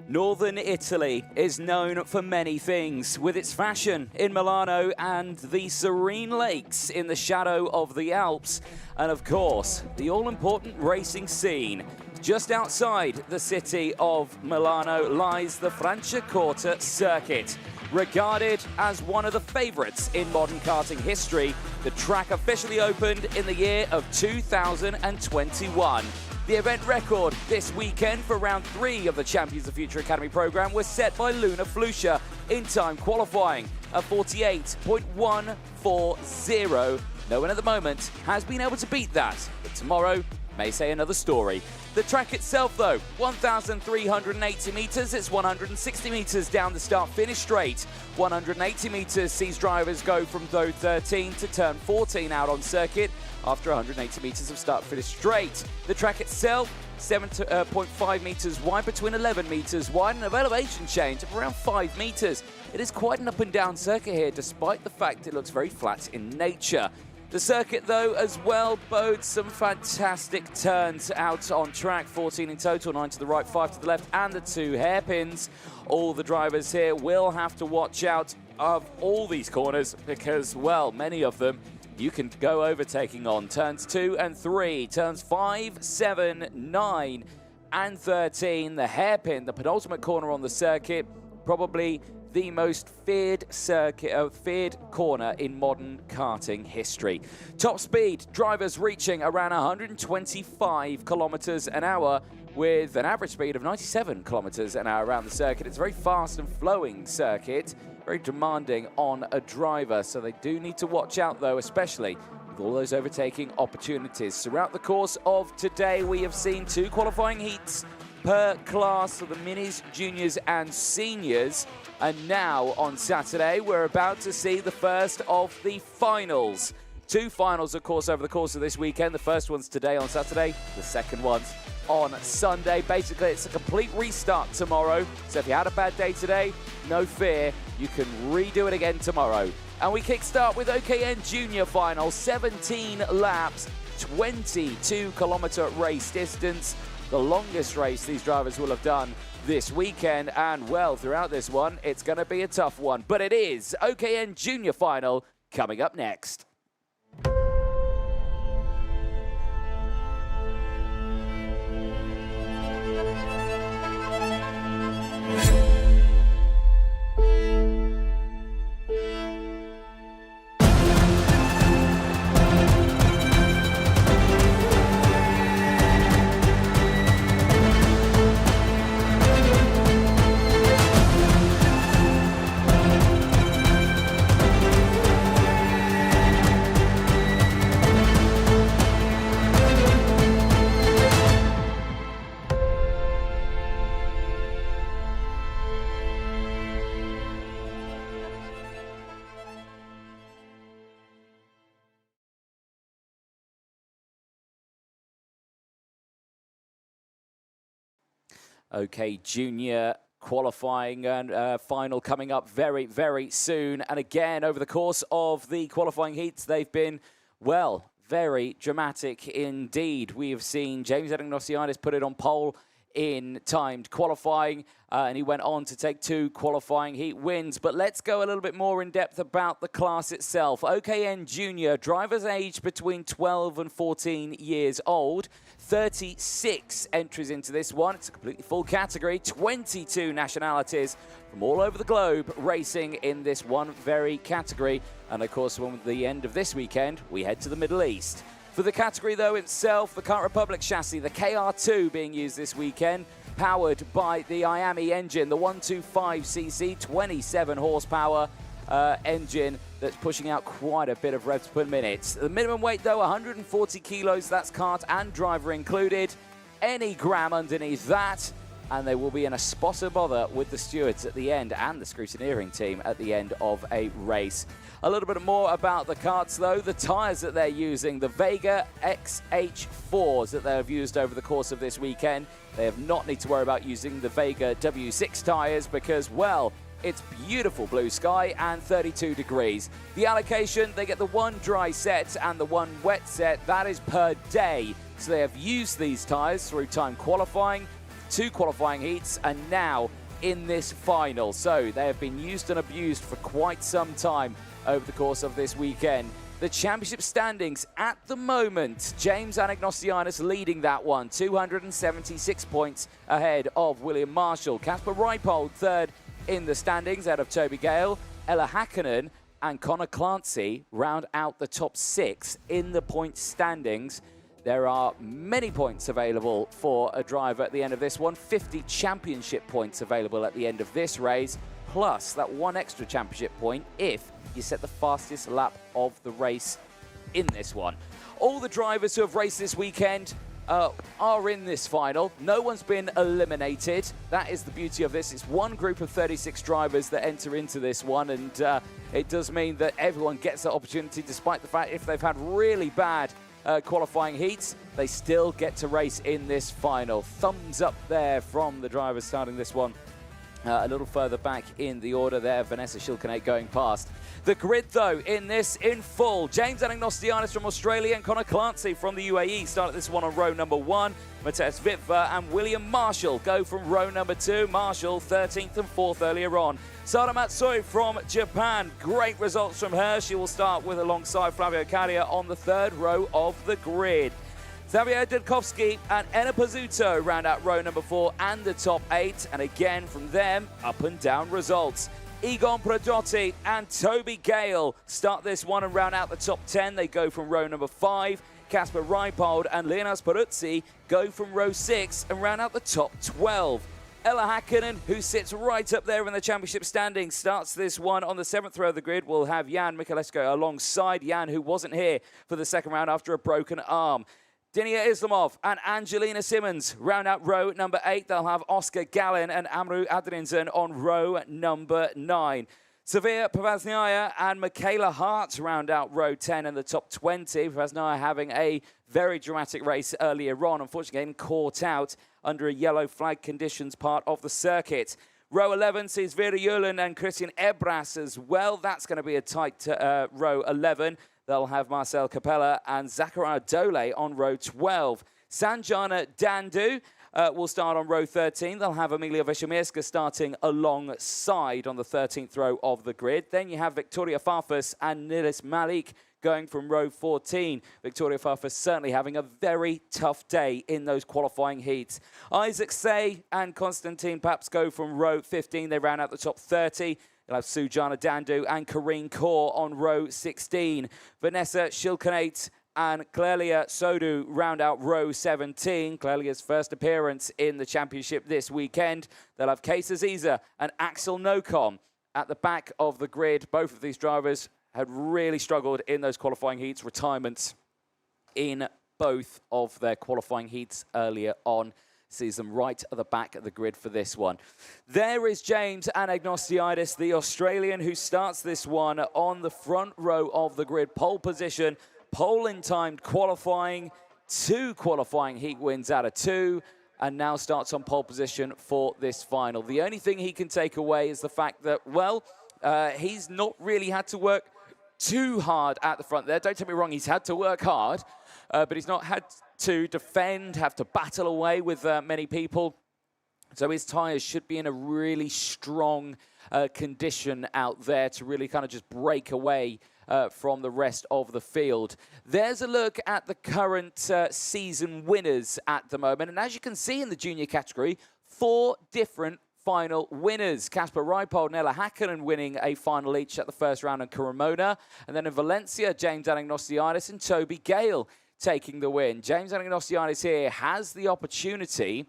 Northern Italy is known for many things, with its fashion in Milano and the serene lakes in the shadow of the Alps, and of course, the all-important racing scene. Just outside the city of Milano lies the Franciacorta circuit. Regarded as one of the favourites in modern karting history, the track officially opened in the year of 2021. The event record this weekend for round 3 of the Champions of Future Academy programme was set by Luna Flusha in time qualifying at 48.140. No one at the moment has been able to beat that, but tomorrow may say another story. The track itself though, 1,380 metres, it's 160 metres down the start-finish straight. 180 metres sees drivers go from zone 13 to turn 14 out on circuit after 180 metres of start-finish straight. The track itself, 7.5 metres wide between 11 metres wide and an elevation change of around 5 metres. It is quite an up and down circuit here despite the fact it looks very flat in nature. The circuit, though, as well bodes some fantastic turns out on track. 14 in total, 9 to the right, 5 to the left, and the 2 hairpins. All the drivers here will have to watch out of all these corners because, well, many of them you can go overtaking on. Turns 2 and 3, turns 5, 7, 9, and 13. The hairpin, the penultimate corner on the circuit, probably the most feared corner in modern karting history. Top speed, drivers reaching around 125 kilometers an hour with an average speed of 97 kilometers an hour around the circuit. It's a very fast and flowing circuit, very demanding on a driver, so they do need to watch out though, especially with all those overtaking opportunities. Throughout the course of today, we have seen 2 qualifying heats per class for the minis, juniors and seniors. And now on Saturday, we're about to see the first of the finals. 2 finals, of course, over the course of this weekend. The first one's today on Saturday, the second one's on Sunday. Basically, it's a complete restart tomorrow. So if you had a bad day today, no fear, you can redo it again tomorrow. And we kickstart with OKN Junior Final, 17 laps, 22-kilometer race distance. The longest race these drivers will have done this weekend, and well, throughout this one, it's going to be a tough one, but it is OKN Junior Final coming up next. Okay, junior qualifying and final coming up very, very soon. And again, over the course of the qualifying heats, they've been, well, very dramatic indeed. We have seen James Edingnosiadis put it on pole in timed qualifying, and he went on to take 2 qualifying heat wins. But let's go a little bit more in depth about the class itself. OKN Junior, drivers aged between 12 and 14 years old. 36 entries into this one. It's a completely full category. 22 nationalities from all over the globe racing in this one very category. And of course, when the end of this weekend, we head to the Middle East. For the category, though, itself, the Kart Republic chassis, the KR2 being used this weekend, powered by the IAMI engine, the 125cc, 27 horsepower engine that's pushing out quite a bit of revs per minute. The minimum weight, though, 140 kilos, that's kart and driver included. Any gram underneath that, and they will be in a spot of bother with the stewards at the end and the scrutineering team at the end of a race. A little bit more about the karts, though. The tyres that they're using, the Vega XH4s that they have used over the course of this weekend. They have not need to worry about using the Vega W6 tyres because, well, it's beautiful blue sky and 32 degrees. The allocation, they get the 1 dry set and the 1 wet set. That is per day. So they have used these tyres through time qualifying 2 qualifying heats and now in this final. So they have been used and abused for quite some time over the course of this weekend. The championship standings at the moment, James Anagnostianis leading that one, 276 points ahead of William Marshall. Kasper Reipold third in the standings out of Toby Gale. Ella Hakkinen and Connor Clancy round out the top 6 in the points standings. There are many points available for a driver at the end of this one, 50 championship points available at the end of this race, plus that 1 extra championship point if you set the fastest lap of the race in this one. All the drivers who have raced this weekend are in this final. No one's been eliminated. That is the beauty of this. It's one group of 36 drivers that enter into this one, and it does mean that everyone gets that opportunity, despite the fact if they've had really bad qualifying heats, they still get to race in this final. Thumbs up there from the drivers starting this one. A little further back in the order there, Vanessa Shilkanate going past. The grid, though, in this in full. James Anagnostianis from Australia and Connor Clancy from the UAE started this one on row number 1. Matthias Witwer and William Marshall go from row number 2. Marshall 13th and 4th earlier on. Sada Matsui from Japan. Great results from her. She will start with alongside Flavio Cadia on the 3rd row of the grid. Xavier Dudkovsky and Enna Pizzuto round out row number 4 and the top 8. And again from them, up and down results. Egon Pradotti and Toby Gale start this one and round out the top 10. They go from row number 5. Kasper Reipold and Leonas Peruzzi go from row 6 and round out the top 12. Ella Hakkinen, who sits right up there in the championship standings, starts this one on the 7th row of the grid. We'll have Jan Mikhalesko alongside Jan, who wasn't here for the second round after a broken arm. Dinia Islamov and Angelina Simmons round out row number 8. They'll have Oscar Gallin and Amru Adrinson on row number 9. Sevilla Pavaznaya and Michaela Hart round out row 10 in the top 20. Pavaznaya having a very dramatic race earlier on, unfortunately getting caught out under a yellow flag conditions part of the circuit. Row 11 sees Vera Julen and Christian Ebras as well. That's going to be a tight row 11. They'll have Marcel Capella and Zachariah Dole on row 12. Sanjana Dandu will start on row 13. They'll have Emilia Veshemirska starting alongside on the 13th row of the grid. Then you have Victoria Farfus and Nilis Malik going from row 14. Victoria Farfus certainly having a very tough day in those qualifying heats. Isaac Say and Konstantin Paps go from row 15. They round out the top 30. You'll have Sujana Dandu and Karine Kaur on row 16. Vanessa Shilkanate and Clelia Sodu round out row 17. Clelia's first appearance in the championship this weekend. They'll have Kees Aziza and Axel Nocom at the back of the grid. Both of these drivers had really struggled in those qualifying heats. Retirements in both of their qualifying heats earlier on. Sees them right at the back of the grid for this one. There is James Anagnostianis, the Australian, who starts this one on the front row of the grid. Pole position, pole in timed qualifying, 2 qualifying heat wins out of 2, and now starts on pole position for this final. The only thing he can take away is the fact that, well, he's not really had to work too hard at the front there. Don't get me wrong, he's had to work hard, but he's not had to defend, have to battle away with many people. So his tyres should be in a really strong condition out there to really kind of just break away from the rest of the field. There's a look at the current season winners at the moment. And as you can see in the junior category, 4 different final winners. Kasper Reipold and Ella Hakkinen winning a final each at the first round in Cremona. And then in Valencia, James Anagnostianis and Toby Gale taking the win. James Anagnostianis here has the opportunity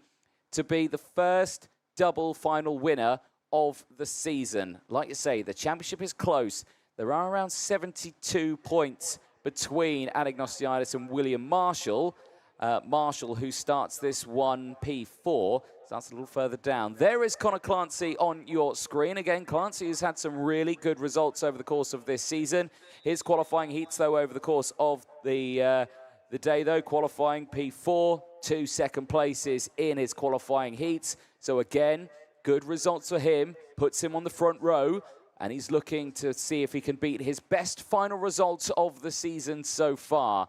to be the first double final winner of the season. Like you say, the championship is close. There are around 72 points between Anagnostianis and William Marshall. Marshall, who starts this one P4, starts a little further down. There is Connor Clancy on your screen. Again, Clancy has had some really good results over the course of this season. His qualifying heats, though, over the course of the day, though, qualifying P4, 2 second places in his qualifying heats. So again, good results for him, puts him on the front row. and he's looking to see if he can beat his best final results of the season so far.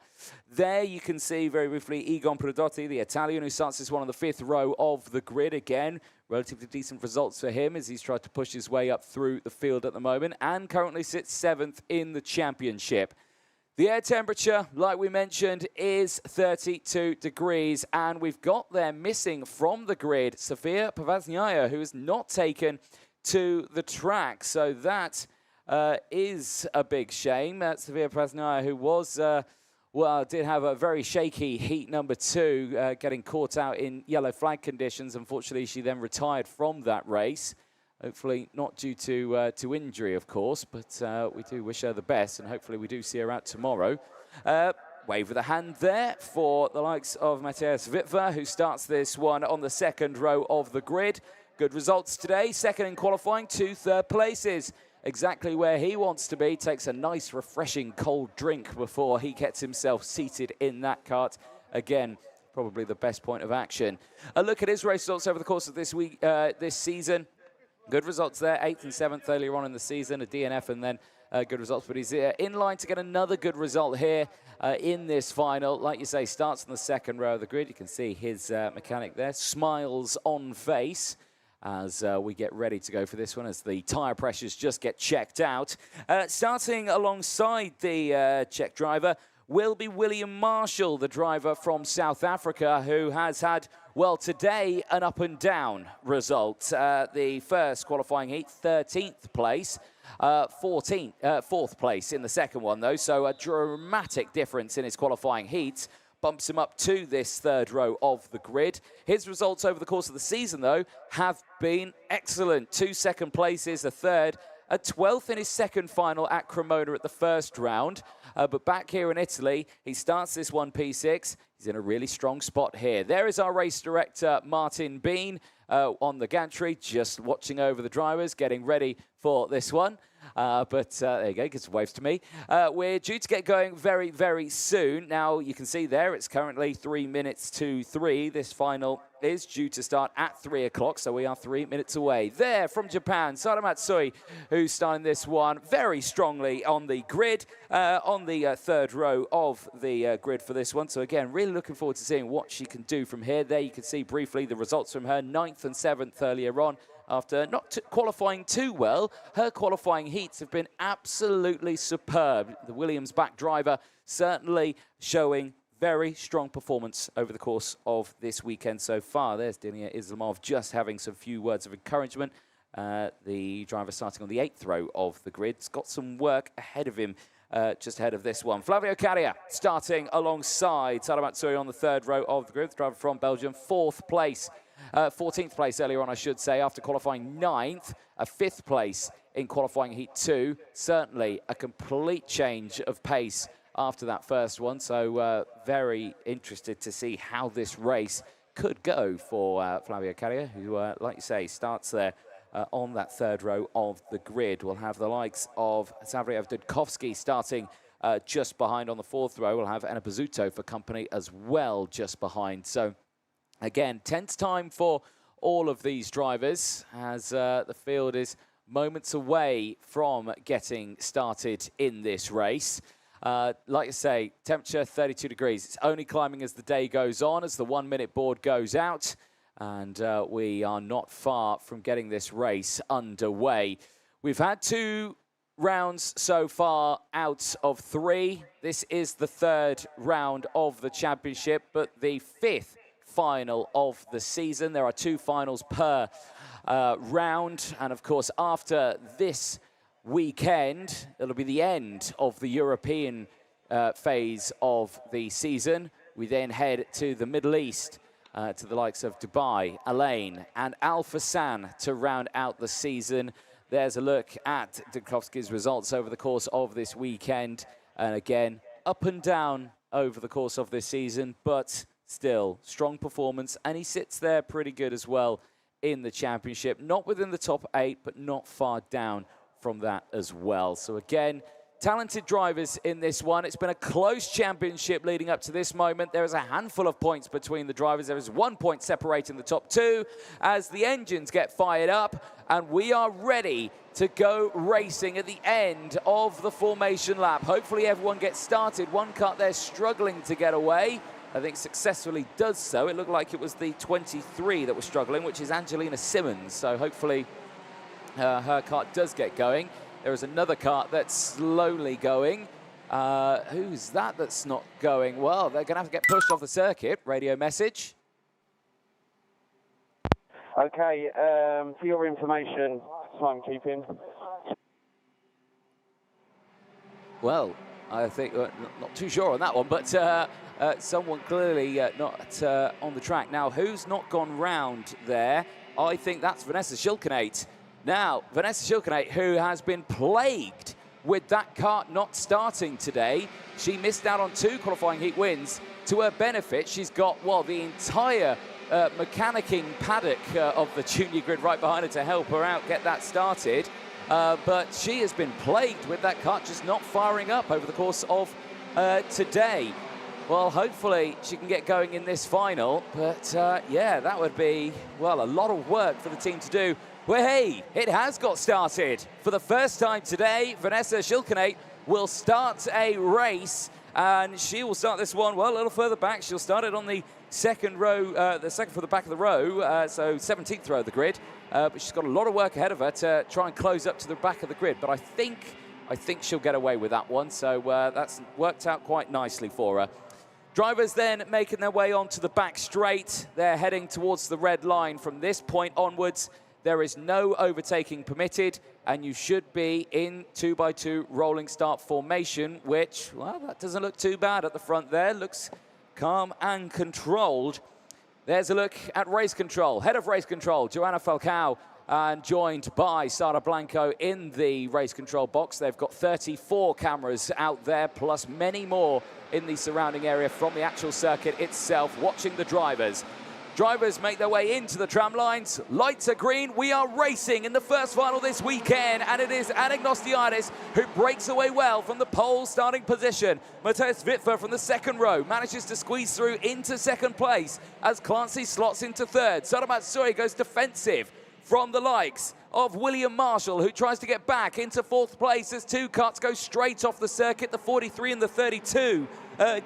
There you can see very briefly Egon Prodotti, the Italian, who starts this one on the 5th row of the grid. Again, relatively decent results for him as he's tried to push his way up through the field at the moment, and currently sits 7th in the championship. The air temperature, like we mentioned, is 32 degrees, and we've got there missing from the grid Sofia Pavasnaya, who is not taken to the track. So that is a big shame. Sofia Pavasnaya, who was, did have a very shaky heat number 2, getting caught out in yellow flag conditions. Unfortunately, she then retired from that race. Hopefully not due to injury, of course, but we do wish her the best, and hopefully we do see her out tomorrow. Wave of the hand there for the likes of Matthias Witwer, who starts this one on the 2nd row of the grid. Good results today, 2nd in qualifying, 2 third places. Exactly where he wants to be. Takes a nice, refreshing cold drink before he gets himself seated in that kart. Again, probably the best point of action. A look at his race results over the course of this week, this season. Good results there, 8th and 7th earlier on in the season, a DNF, and then good results. But he's in line to get another good result here in this final. Like you say, starts on the 2nd row of the grid. You can see his mechanic there, smiles on face as we get ready to go for this one, as the tyre pressures just get checked out. Starting alongside the Czech driver will be William Marshall, the driver from South Africa, who has had, well, today, an up-and-down result. The first qualifying heat, 13th place. 4th place in the second one, though, so a dramatic difference in his qualifying heats. Bumps him up to this 3rd row of the grid. His results over the course of the season, though, have been excellent. 2 second places, a 3rd, a 12th in his 2nd final at Cremona at the 1st round. But back here in Italy, he starts this one P6. He's in a really strong spot here. There is our race director, Martin Bean, on the gantry, just watching over the drivers, getting ready for this one. There you go, gives waves to me. We're due to get going very, very soon. Now, you can see there, it's currently 3 minutes to 3. This final is due to start at 3 o'clock, so we are 3 minutes away. There, from Japan, Sara Matsui, who's starting this one very strongly on the grid, on the 3rd row of the grid for this one. So again, really looking forward to seeing what she can do from here. There you can see briefly the results from her 9th and 7th earlier on. After not qualifying too well, her qualifying heats have been absolutely superb. The Williams-backed driver certainly showing very strong performance over the course of this weekend so far. There's Denia Islamov just having some few words of encouragement. The driver starting on the 8th row of the grid. He's got some work ahead of him, just ahead of this one. Flavio Caria starting alongside Sara Matsui on the 3rd row of the grid. The driver from Belgium, 4th place. 14th place earlier on, I should say, after qualifying 9th, a 5th place in qualifying heat 2. Certainly a complete change of pace after that first one. So very interested to see how this race could go for Flavio Caria, who, like you say, starts there on that 3rd row of the grid. We'll have the likes of Zavrijev Dudkovsky starting just behind on the 4th row. We'll have Enna Pizzuto for company as well just behind. So again, tense time for all of these drivers as the field is moments away from getting started in this race. Like I say, temperature 32 degrees. It's only climbing as the day goes on, as the 1 minute board goes out. And we are not far from getting this race underway. We've had 2 rounds so far out of 3. This is the 3rd round of the championship, but the 5th final of the season. There are 2 finals per round, and of course after this weekend it'll be the end of the European phase of the season. We then head to the Middle East, to the likes of Dubai, Al-Ain and Al Fassan to round out the season. There's a look at Dudkovsky's results over the course of this weekend, and again up and down over the course of this season, but still, strong performance, and he sits there pretty good as well in the championship. Not within the top 8, but not far down from that as well. So again, talented drivers in this one. It's been a close championship leading up to this moment. There is a handful of points between the drivers. There is 1 point separating the top 2 as the engines get fired up. and we are ready to go racing at the end of the formation lap. Hopefully everyone gets started. One kart there struggling to get away. I think successfully does so. It looked like it was the 23 that was struggling, which is Angelina Simmons. So hopefully her kart does get going. There is another kart that's slowly going. Who's that that's not going? Well, they're going to have to get pushed off the circuit. Radio message. Okay, for your information, timekeeping. Well, I think, not too sure on that one, but someone clearly not on the track. Now, who's not gone round there? I think that's Vanessa Schilkenate. Now, Vanessa Schilkenate, who has been plagued with that kart not starting today. She missed out on 2 qualifying heat wins. To her benefit, she's got, well, the entire mechanicking paddock of the junior grid right behind her to help her out get that started. But she has been plagued with that kart just not firing up over the course of today. Well, hopefully she can get going in this final. But yeah, that would be, well, a lot of work for the team to do. Well, hey, it has got started. For the first time today, Vanessa Schilkenate will start a race, and she will start this one, well, a little further back. She'll start it on the second row, the second from the back of the row, so 17th row of the grid. But she's got a lot of work ahead of her to try and close up to the back of the grid. But I think she'll get away with that one, so that's worked out quite nicely for her. Drivers then making their way onto the back straight. They're heading towards the red line. From this point onwards, there is no overtaking permitted, and you should be in 2x2 rolling start formation, which, well, that doesn't look too bad at the front there. Looks calm and controlled. There's a look at race control. Head of race control, Joanna Falcao, and joined by Sara Blanco in the race control box. They've got 34 cameras out there, plus many more in the surrounding area from the actual circuit itself, watching the drivers. Drivers make their way into the tram lines. Lights are green. We are racing in the first final this weekend, and it is Anagnostiadis who breaks away well from the pole starting position. Matthias Witwer from the second row manages to squeeze through into second place as Clancy slots into third. Sara Matsui goes defensive from the likes of William Marshall, who tries to get back into fourth place as 2 karts go straight off the circuit. The 43 and the 32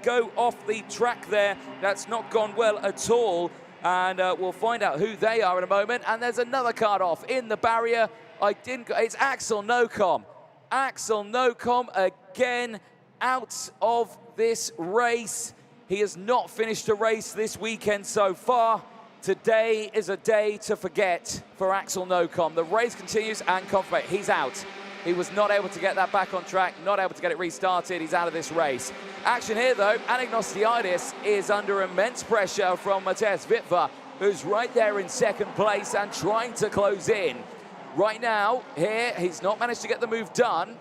go off the track there. That's not gone well at all. And we'll find out who they are in a moment. And there's another kart off in the barrier. It's Axel Nocom. Axel Nocom again out of this race. He has not finished a race this weekend so far. Today is a day to forget for Axel Nocom. The race continues and confirmation. He's out. He was not able to get that back on track, not able to get it restarted. He's out of this race. Action here, though. Anagnostiadis is under immense pressure from Matthias Witwer, who's right there in second place and trying to close in. Right now, here, he's not managed to get the move done.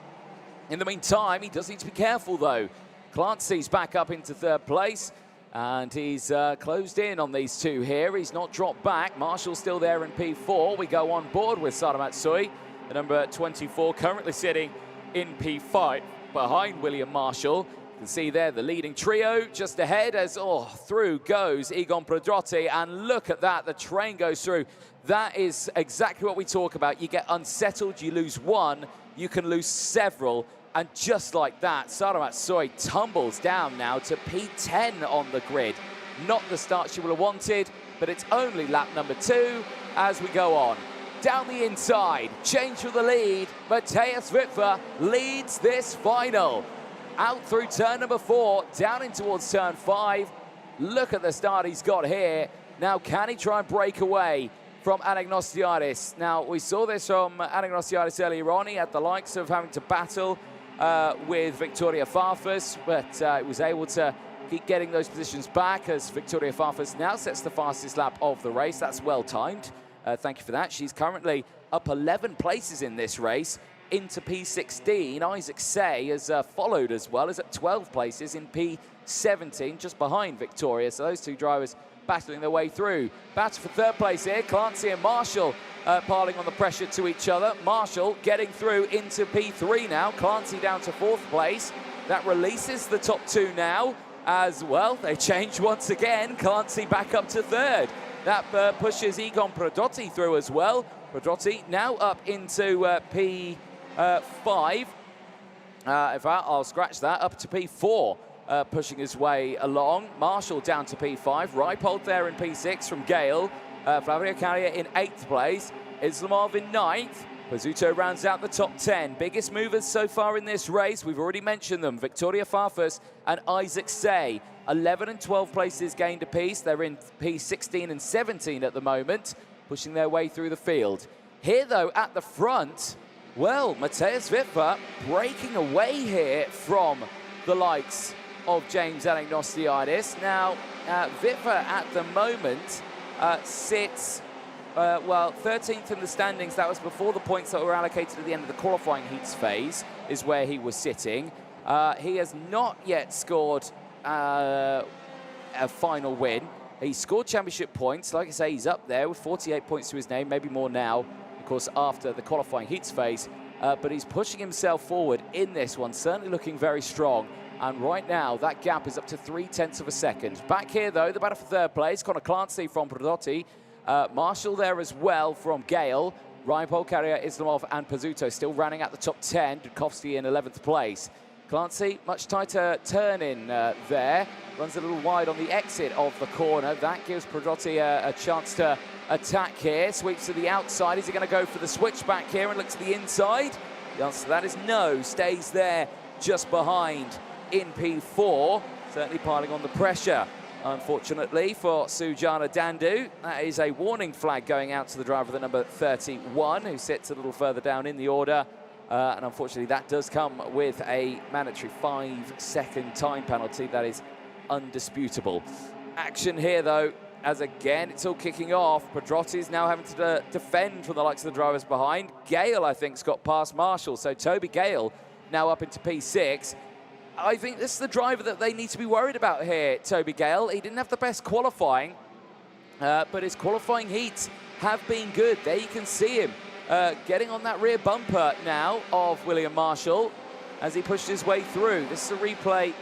In the meantime, he does need to be careful, though. Clancy's back up into third place, and he's closed in on these 2 here. He's not dropped back. Marshall's still there in P4. We go on board with Sara Matsui, the number 24, currently sitting in P5 behind William Marshall. You can see there the leading trio just ahead as, through goes Egon Prodrotti, and look at that, the train goes through. That is exactly what we talk about. You get unsettled, you lose one, you can lose several, and just like that, Sara Matsui tumbles down now to P10 on the grid. Not the start she would have wanted, but it's only lap number 2 as we go on. Down the inside, change for the lead. Matthias Witwer leads this final. Out through turn number 4, down in towards turn 5. Look at the start he's got here. Now, can he try and break away from Anagnostiadis? Now, we saw this from Anagnostiadis earlier on. He had the likes of having to battle with Victoria Farfus, but he was able to keep getting those positions back as Victoria Farfus now sets the fastest lap of the race. That's well timed. Thank you for that. She's currently up 11 places in this race into P16. Isaac Say has followed as well, is at 12 places in P17, just behind Victoria. So those 2 drivers battling their way through. Battle for third place here. Clancy and Marshall piling on the pressure to each other. Marshall getting through into P3 now. Clancy down to 4th place. That releases the top 2 now as well. They change once again. Clancy back up to 3rd. That pushes Egon Prodrotti through as well. Pedrotti now up into P5. In fact, I'll scratch that, up to P4, pushing his way along. Marshall down to P5. Reipold there in P6 from Gale. Franciacorta in 8th place. Islamov in 9th. Pizzuto rounds out the top 10. Biggest movers so far in this race, we've already mentioned them. Victoria Farfus and Isaac Say. 11 and 12 places gained apiece. They're in P16 and 17 at the moment, pushing their way through the field. Here, though, at the front, well, Matthias Wipfer breaking away here from the likes of James Anagnostiadis. Now, Wipfer at the moment sits, 13th in the standings. That was before the points that were allocated at the end of the qualifying heats phase, is where he was sitting. He has not yet scored a final win. He scored championship points. Like I say, he's up there with 48 points to his name, maybe more now, of course, after the qualifying heats phase. But he's pushing himself forward in this one, certainly looking very strong. And right now, that gap is up to 0.3 of a second. Back here, though, the battle for third place. Connor Clancy from Pedrotti. Marshall there as well from Gale. Reipold, Carrier, Islamov and Pizzuto still running at the top 10. Dudkovsky in 11th place. Clancy, much tighter turn in there. Runs a little wide on the exit of the corner. That gives Pedrotti a chance to attack here. Sweeps to the outside. Is he going to go for the switchback here and look to the inside? The answer to that is no. Stays there just behind in P4. Certainly piling on the pressure, unfortunately, for Sujana Dandu. That is a warning flag going out to the driver, the number 31, who sits a little further down in the order. And unfortunately, that does come with a mandatory 5-second time penalty. That is undisputable. Action here, though, as again, it's all kicking off. Pedrotti's now having to defend from the likes of the drivers behind. Gale, I think, has got past Marshall. So Toby Gale now up into P6. I think this is the driver that they need to be worried about here, Toby Gale. He didn't have the best qualifying, but his qualifying heats have been good. There you can see him getting on that rear bumper now of William Marshall as he pushed his way through. This is a replay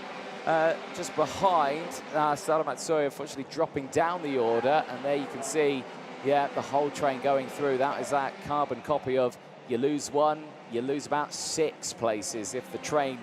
just behind. Sada Matsuya unfortunately dropping down the order, and there you can see, yeah, the whole train going through. That is that carbon copy of you lose one, you lose about 6 places if the train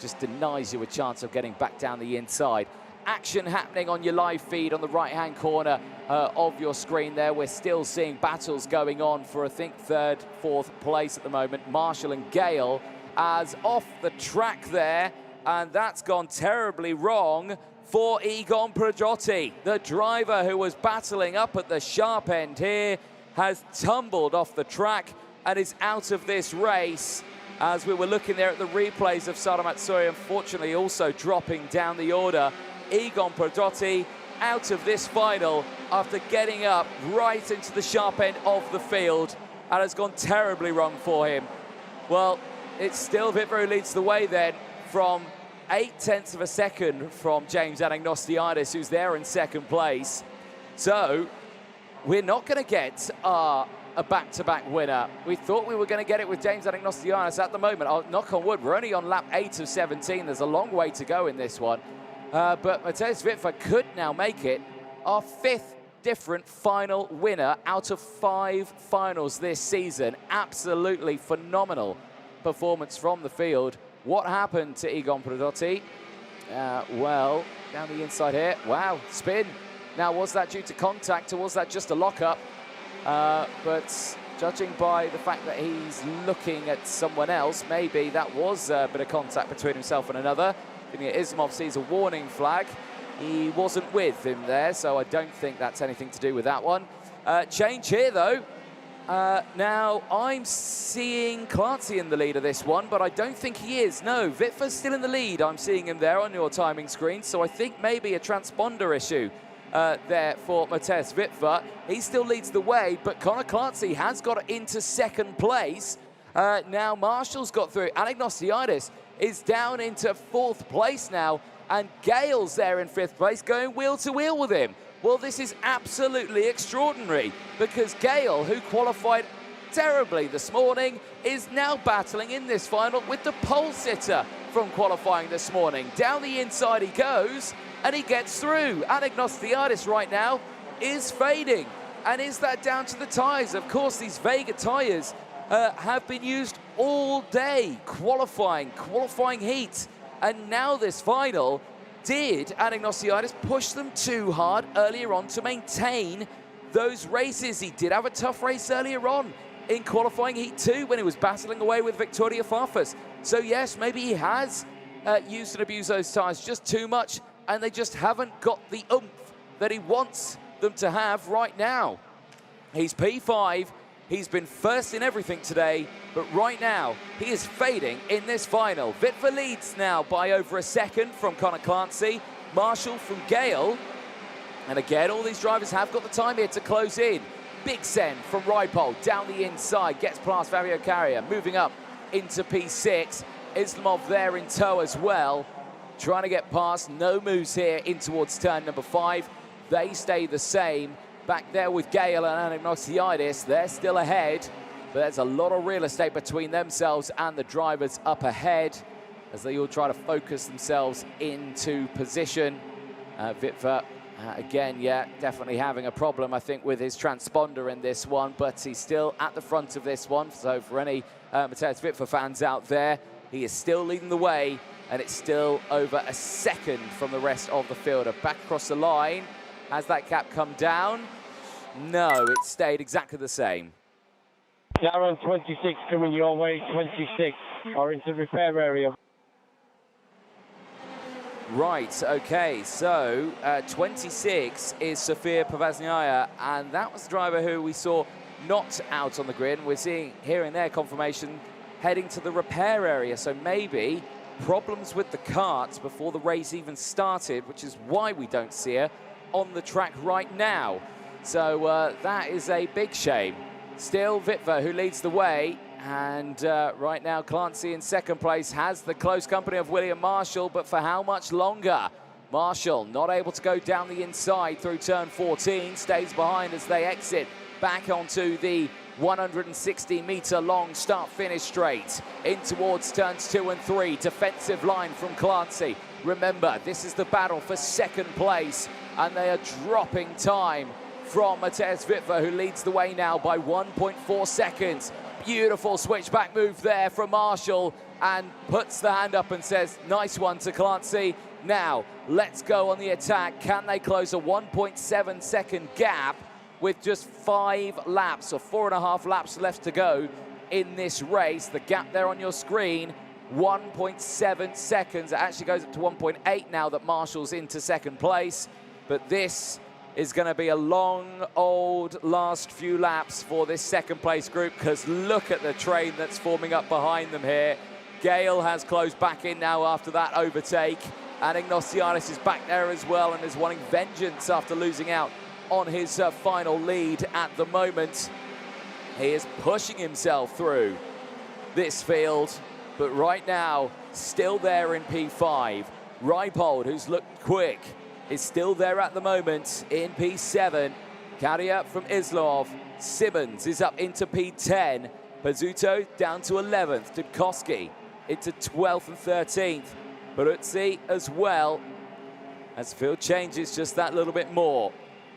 just denies you a chance of getting back down the inside. Action happening on your live feed on the right-hand corner of your screen there. We're still seeing battles going on for, I think, 3rd, 4th place at the moment. Marshall and Gale as off the track there, and that's gone terribly wrong for Egon Pedrotti. The driver who was battling up at the sharp end here has tumbled off the track and is out of this race. As we were looking there at the replays of Sada Matsuya, unfortunately also dropping down the order. Egon Pedrotti out of this final after getting up right into the sharp end of the field, and has gone terribly wrong for him. Well, it's still Wipfer who leads the way then, from 0.8 of a second from James Anagnostiadis, who's there in 2nd place. So we're not going to get a back-to-back winner. We thought we were going to get it with James Anagnostiadis. At the moment, I'll knock on wood, we're only on lap 8 of 17. There's a long way to go in this one. But Matthias Wipfer could now make it our 5th different final winner out of 5 finals this season. Absolutely phenomenal performance from the field. What happened to Egon Pedrotti? Well, down the inside here. Wow, spin. Now, was that due to contact or was that just a lockup? But judging by the fact that he's looking at someone else, maybe that was a bit of contact between himself and another. Islamov sees a warning flag. He wasn't with him there, so I don't think that's anything to do with that one. Change here, though. Now, I'm seeing Clancy in the lead of this one, but I don't think he is. No, Wipfer's still in the lead. I'm seeing him there on your timing screen, so I think maybe a transponder issue there for Matthias Wipfer. He still leads the way, but Connor Clancy has got into 2nd place. Now, Marshall's got through. Anagnostiadis is down into 4th place now, and Gale's there in 5th place, going wheel to wheel with him. Well, this is absolutely extraordinary, because Gale, who qualified terribly this morning, is now battling in this final with the pole sitter from qualifying this morning. Down the inside he goes, and he gets through. Anagnostiadis right now is fading. And is that down to the tyres? Of course, these Vega tyres have been used all day, qualifying heat. And now this final, did Anagnostidis push them too hard earlier on to maintain those races? He did have a tough race earlier on in qualifying heat 2 when he was battling away with Victoria Farfus. So yes, maybe he has used and abused those tyres just too much, and they just haven't got the oomph that he wants them to have right now. He's P5, he's been first in everything today, but right now he is fading in this final. Witwer leads now by over a second from Connor Clancy, Marshall from Gale, and again all these drivers have got the time here to close in. Big Sen from Ripol down the inside, gets past Fabio Carrier, moving up into P6. Islamov there in tow as well, trying to get past. No moves here in towards turn number 5. They stay the same. Back there with Gale and Anagnostidis, they're still ahead, but there's a lot of real estate between themselves and the drivers up ahead as they all try to focus themselves into position. Witwer, again, yeah, definitely having a problem, I think, with his transponder in this one, but he's still at the front of this one. So for any Mateusz Witwer fans out there, he is still leading the way, and it's still over a second from the rest of the field. Back across the line. Has that gap come down? No, it stayed exactly the same. Darren, 26 coming your way, 26, or into the repair area. Right, okay, so 26 is Sofia Pavazniaya, and that was the driver who we saw not out on the grid. We're seeing here and there confirmation heading to the repair area, so maybe problems with the kart before the race even started, which is why we don't see her on the track right now. So that is a big shame. Still Witwer who leads the way, and right now Clancy in second place has the close company of William Marshall, but for how much longer? Marshall not able to go down the inside through turn 14, stays behind as they exit back onto the 160-meter long start-finish straight in towards turns 2 and 3. Defensive line from Clancy. Remember, this is the battle for second place, and they are dropping time from Mateusz Witwer, who leads the way now by 1.4 seconds. Beautiful switchback move there from Marshall, and puts the hand up and says, nice one to Clancy. Now, let's go on the attack. Can they close a 1.7 second gap with just 5 laps, or 4.5 laps left to go in this race? The gap there on your screen, 1.7 seconds. It actually goes up to 1.8 now that Marshall's into second place. But this is going to be a long, old last few laps for this second place group, because look at the train that's forming up behind them here. Gale has closed back in now after that overtake, and Anagnostidis is back there as well and is wanting vengeance after losing out on his final lead at the moment. He is pushing himself through this field, but right now still there in P5. Rippold, who's looked quick, is still there at the moment in P7. Carrier from Islov. Simmons is up into P10. Pizzuto down to 11th. Dudkowski into 12th and 13th. Baruzzi as well, as the field changes just that little bit more.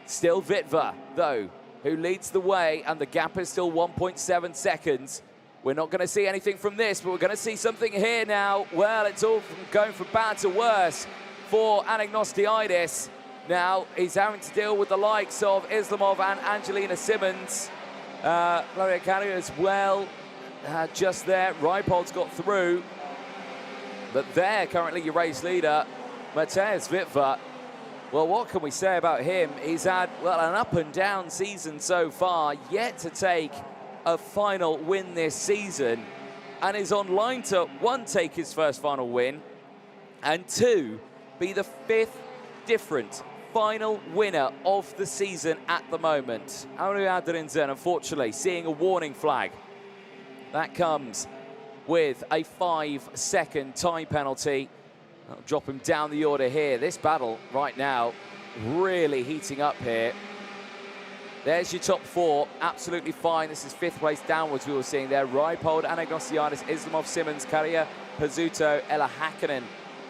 Still Witwer, though, who leads the way, and the gap is still 1.7 seconds. We're not going to see anything from this, but we're going to see something here now. Well, it's all going from bad to worse for Anagnostidis. Now he's having to deal with the likes of Islamov and Angelina Simmons. Gloria Carrier as well, just there. Rippold's got through, but there currently your race leader, Mateusz Witwer. Well, what can we say about him? He's had, well, an up and down season so far, yet to take a final win this season, and is on line to, 1, take his first final win, and 2, be the 5th different final winner of the season at the moment. Auru Adrinzen, unfortunately, seeing a warning flag. That comes with a 5-second time penalty. That'll drop him down the order here. This battle right now really heating up here. There's your top 4, absolutely fine. This is 5th place downwards we were seeing there. Rippold, Anagnostidis, Islamov, Simmons, Carrier, Pizzuto, Ella Hakkinen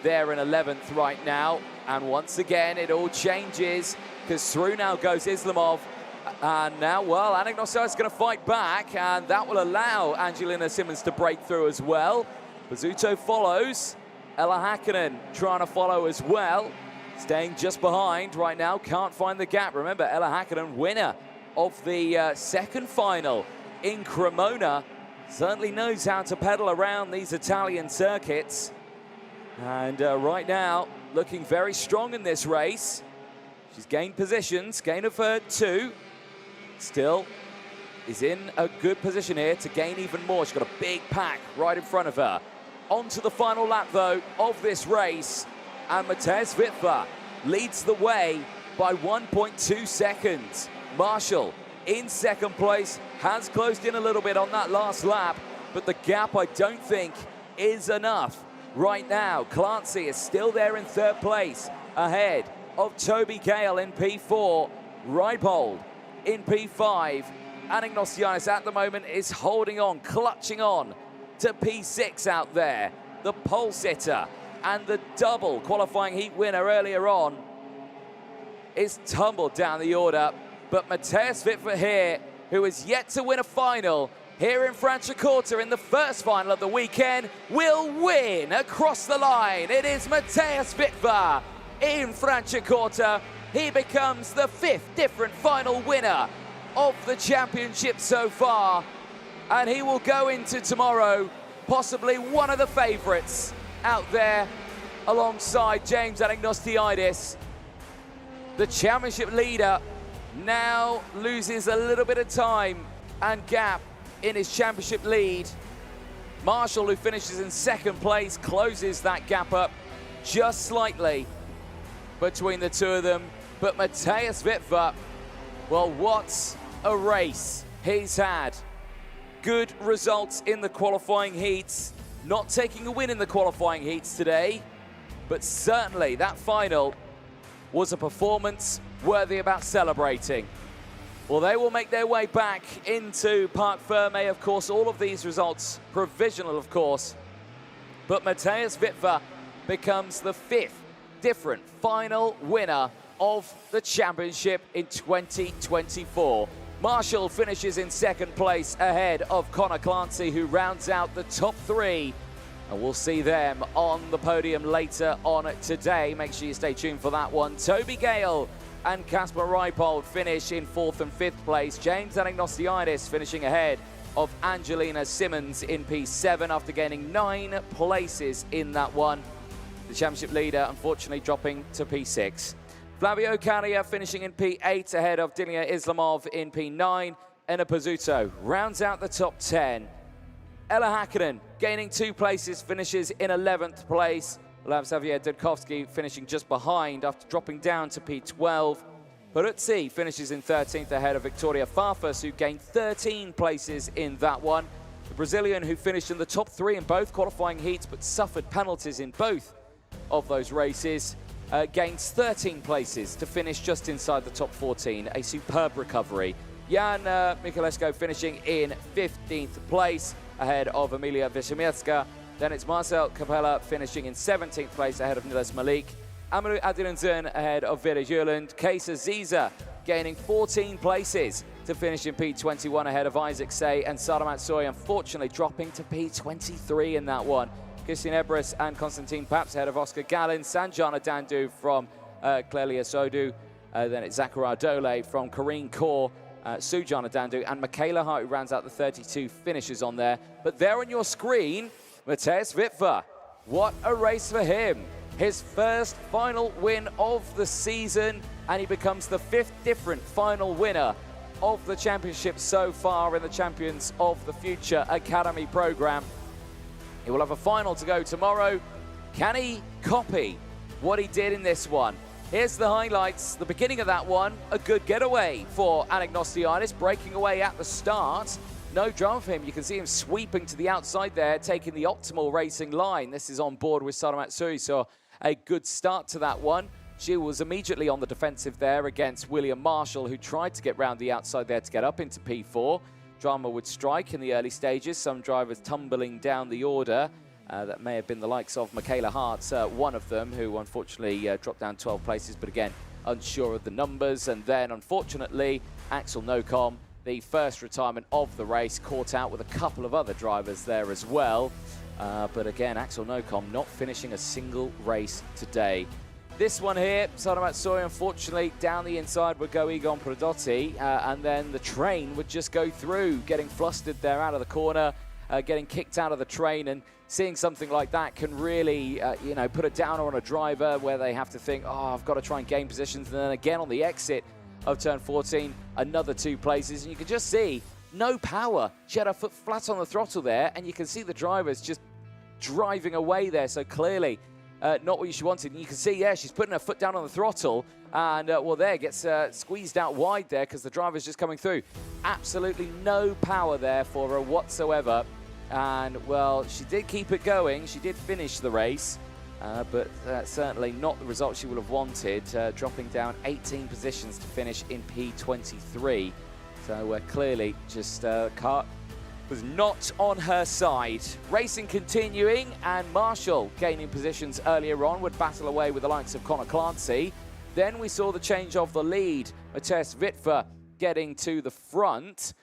there in 11th right now. And once again, it all changes, because through now goes Islamov, And now, well, Anagnosio is going to fight back, and that will allow Angelina Simmons to break through as well. Pizzuto follows. Ella Häkkinen trying to follow as well. Staying just behind right now, can't find the gap. Remember, Ella Häkkinen, winner of the second final in Cremona, certainly knows how to pedal around these Italian circuits. And right now, looking very strong in this race. She's gained positions, gain of her 2. Still is in a good position here to gain even more. She's got a big pack right in front of her. On to the final lap, though, of this race. And Mathias Wittfer leads the way by 1.2 seconds. Marshall in second place, has closed in a little bit on that last lap, but the gap, I don't think, is enough. Right now, Clancy is still there in third place, ahead of Toby Gale in P4, Reipold in P5. Anagnosianis at the moment is holding on, clutching on to P6 out there. The pole sitter and the double qualifying heat winner earlier on is tumbled down the order. But Mathias Wittfer here, who is yet to win a final here in Franciacorta in the first final of the weekend, will win across the line. It is Mathias Wittfer in Franciacorta. He becomes the 5th different final winner of the championship so far. And he will go into tomorrow possibly one of the favourites out there alongside James Anagnostiidis. The championship leader now loses a little bit of time and gap in his championship lead. Marshall, who finishes in second place, closes that gap up just slightly between the two of them. But Mathias Wittfer, well, what a race he's had. Good results in the qualifying heats. Not taking a win in the qualifying heats today, but certainly that final was a performance worthy about celebrating. Well, they will make their way back into Parc Fermé. Of course, all of these results provisional, of course. But Mathias Wittfer becomes the 5th different final winner of the championship in 2024. Marshall finishes in second place ahead of Connor Clancy, who rounds out the top 3. And we'll see them on the podium later on today. Make sure you stay tuned for that one. Toby Gale and Casper Reipold finish in 4th and 5th place. James Anagnostiidis finishing ahead of Angelina Simmons in P7 after gaining 9 places in that one. The championship leader, unfortunately, dropping to P6. Flavio Carrier finishing in P8 ahead of Dilia Islamov in P9. Enna Pizzuto rounds out the top 10. Ella Häkkinen gaining 2 places, finishes in 11th place. Xavier Dudkovsky finishing just behind after dropping down to P12. Peruzzi finishes in 13th ahead of Victoria Farfus, who gained 13 places in that one. The Brazilian, who finished in the top 3 in both qualifying heats but suffered penalties in both of those races, gains 13 places to finish just inside the top 14. A superb recovery. Jan Michalescu finishing in 15th place ahead of Emilia Wiszymiecka. Then it's Marcel Capella finishing in 17th place ahead of Niles Malik. Amaru Adinanzun ahead of Vera Jurland. Kesa Ziza gaining 14 places to finish in P21 ahead of Isaac Say. And Sara Matsoy unfortunately dropping to P23 in that one. Christian Ebris and Konstantin Paps ahead of Oscar Gallin. Sanjana Dandu from Clelia Sodu. Then it's Zachariah Dole from Karine Kaur. Sujana Dandu and Michaela Hart, who rounds out the 32 finishes on there. But there on your screen, Mathias Wittfer. What a race for him. His first final win of the season, and he becomes the 5th different final winner of the championship so far in the Champions of the Future Academy program. He will have a final to go tomorrow. Can he copy what he did in this one? Here's the highlights. The beginning of that one, a good getaway for Anagnostiidis, breaking away at the start. No drama for him. You can see him sweeping to the outside there, taking the optimal racing line. This is on board with Sara Matsui, so a good start to that one. She was immediately on the defensive there against William Marshall, who tried to get round the outside there to get up into P4. Drama would strike in the early stages, some drivers tumbling down the order. That may have been the likes of Michaela Hart, one of them, who unfortunately dropped down 12 places, but again, unsure of the numbers. And then, unfortunately, Axel Nocom, the first retirement of the race, caught out with a couple of other drivers there as well. But again, Axel Nocom not finishing a single race today. This one here, Saramatsui, unfortunately, down the inside would go Egon Prodotti, and then the train would just go through, getting flustered there out of the corner, getting kicked out of the train, and seeing something like that can really, you know, put a downer on a driver where they have to think, oh, I've got to try and gain positions. And then again on the exit of turn 14, another 2 places. And you can just see no power. She had her foot flat on the throttle there, and you can see the drivers just driving away there. So clearly not what she wanted. And you can see, yeah, she's putting her foot down on the throttle, and well, there gets squeezed out wide there because the driver's just coming through. Absolutely no power there for her whatsoever. And well, she did keep it going. She did finish the race, but certainly not the result she would have wanted, dropping down 18 positions to finish in P23. So clearly just Kart was not on her side. Racing continuing, and Marshall gaining positions earlier on would battle away with the likes of Connor Clancy. Then we saw the change of the lead. Matthias Witwer getting to the front.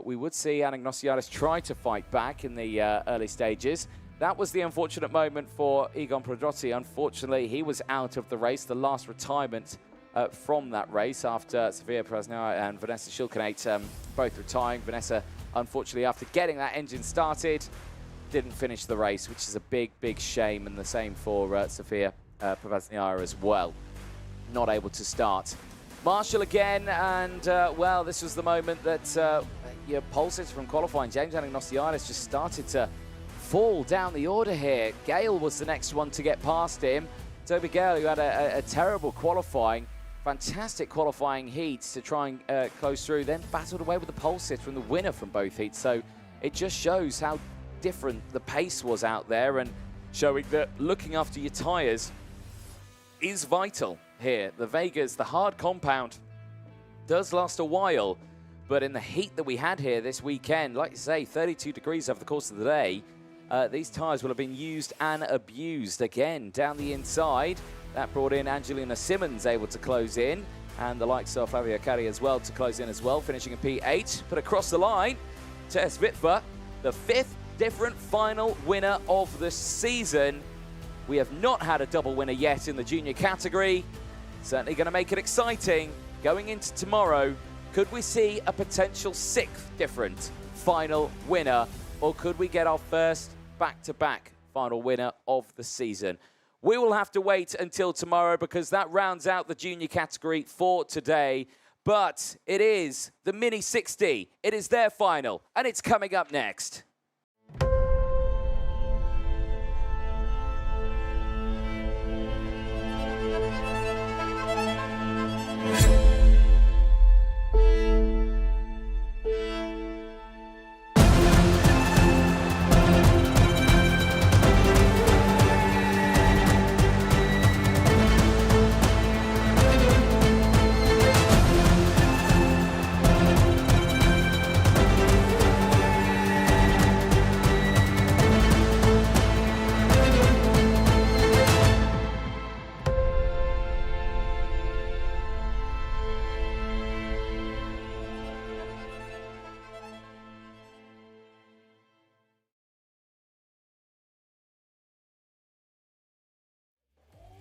We would see Anagnosiadis try to fight back in the early stages. That was the unfortunate moment for Egon Prodotti. Unfortunately, he was out of the race, the last retirement from that race after Sofia Prasnova and Vanessa Schilkenate both retiring. Vanessa, unfortunately, after getting that engine started, didn't finish the race, which is a big, big shame, and the same for Sofia Prasnova as well. Not able to start. Marshall again, and well, this was the moment that your pole sitter from qualifying, James Anagnosiadis, just started to fall down the order here. Gale was the next one to get past him. Toby Gale, who had a terrible qualifying, fantastic qualifying heats to try and close through, then battled away with the pole sitter and the winner from both heats. So it just shows how different the pace was out there, and showing that looking after your tyres is vital here. The Vegas, the hard compound, does last a while, but in the heat that we had here this weekend, like you say, 32 degrees over the course of the day, these tyres will have been used and abused. Again, down the inside, that brought in Angelina Simmons able to close in, and the likes of Flavia Cari as well to close in as well, finishing in P8. But across the line, Tess Witwer, the 5th different final winner of the season. We have not had a double winner yet in the junior category. Certainly going to make it exciting going into tomorrow. Could we see a potential 6th different final winner, or could we get our first back-to-back final winner of the season? We will have to wait until tomorrow, because that rounds out the junior category for today. But it is the Mini 60. It is their final, and it's coming up next.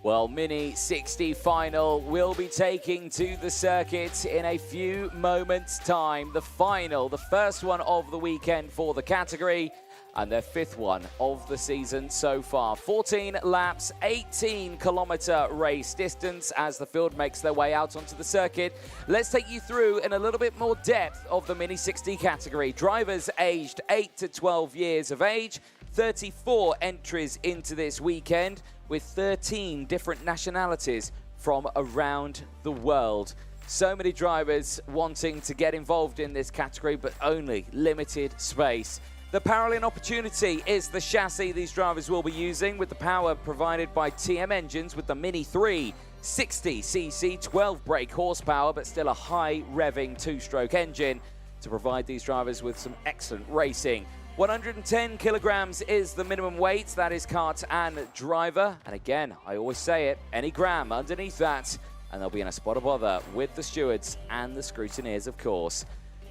Well, Mini 60 final will be taking to the circuit in a few moments' time. The final, the first one of the weekend for the category, and their 5th one of the season so far. 14 laps, 18-kilometer race distance as the field makes their way out onto the circuit. Let's take you through in a little bit more depth of the Mini 60 category. Drivers aged 8 to 12 years of age, 34 entries into this weekend, with 13 different nationalities from around the world. So many drivers wanting to get involved in this category, but only limited space. The Paralympic opportunity is the chassis these drivers will be using, with the power provided by TM engines with the Mini 3, 60cc, 12 brake horsepower, but still a high revving 2-stroke engine to provide these drivers with some excellent racing. 110 kilograms is the minimum weight. That is kart and driver. And again, I always say it, any gram underneath that, and they'll be in a spot of bother with the stewards and the scrutineers, of course.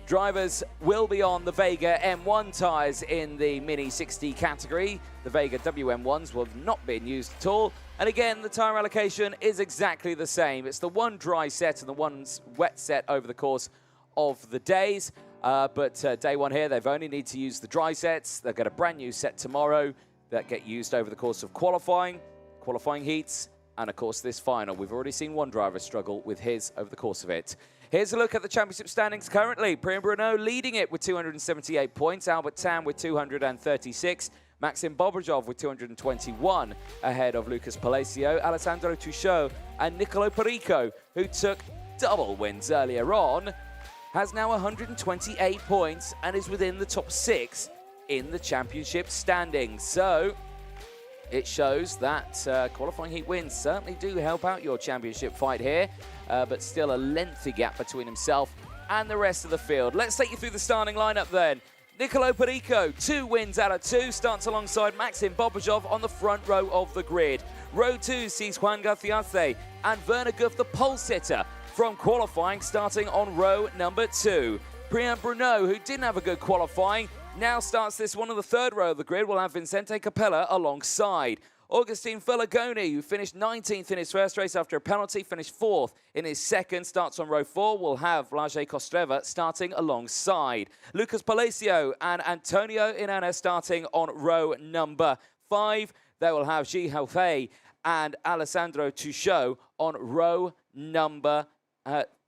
Drivers will be on the Vega M1 tyres in the Mini 60 category. The Vega WM1s will have not been used at all. And again, the tyre allocation is exactly the same. It's the one dry set and the one wet set over the course of the days. But day one here, they've only need to use the dry sets. They'll get a brand new set tomorrow that get used over the course of qualifying heats, and of course this final. We've already seen one driver struggle with his over the course of it. Here's a look at the championship standings currently. Priam Bruno leading it with 278 points, Albert Tam with 236, Maxim Bobrojov with 221, ahead of Lucas Palacio, Alessandro Tuchot and Nicolo Perico, who took double wins earlier on, has now 128 points and is within the top 6 in the championship standings. So it shows that qualifying heat wins certainly do help out your championship fight here, but still a lengthy gap between himself and the rest of the field. Let's take you through the starting lineup then. Nicolo Perico, 2 wins out of 2, starts alongside Maxim Bobrojov on the front row of the grid. Row 2 sees Juan Garciase and Werner Guff, the pole sitter, from qualifying, starting on row number 2. Priam Bruno, who didn't have a good qualifying, now starts this one on the third row of the grid. We'll have Vincente Capella alongside. Augustine Felagoni, who finished 19th in his first race after a penalty, finished 4th in his second, starts on row 4. We'll have Blaže Kostreva starting alongside. Lucas Palacio and Antonio Inanna starting on row number 5. They will have Ji Haofei and Alessandro Tuchot on row number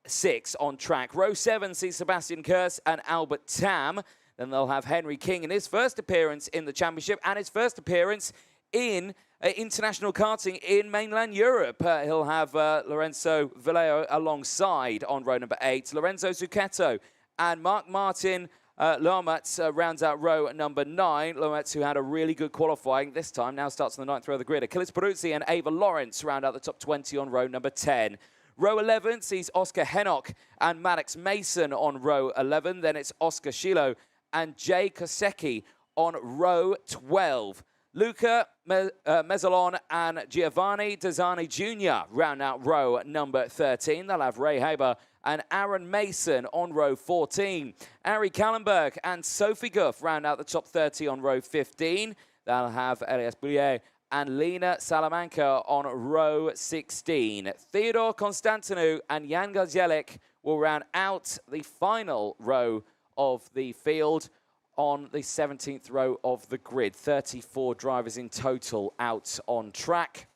6 on track. Row 7 sees Sebastian Kurz and Albert Tam. Then they'll have Henry King in his first appearance in the championship and his first appearance in international karting in mainland Europe. He'll have Lorenzo Villeo alongside on row number 8. Lorenzo Zucchetto and Mark Martin Lomatz rounds out row number 9. Lomatz, who had a really good qualifying this time, now starts on the 9th row of the grid. Achilles Peruzzi and Ava Lawrence round out the top 20 on row number 10. Row 11 sees Oscar Hennock and Maddox Mason on row 11. Then it's Oscar Shilo and Jay Kosecki on row 12. Luca Mezzalon and Giovanni Desani Jr. round out row number 13. They'll have Ray Haber and Aaron Mason on row 14. Ari Kallenberg and Sophie Guff round out the top 30 on row 15. They'll have Elias Boulier and Lena Salamanca on row 16. Theodore Constantinou and Jan Gazielik will round out the final row of the field on the 17th row of the grid. 34 drivers in total out on track.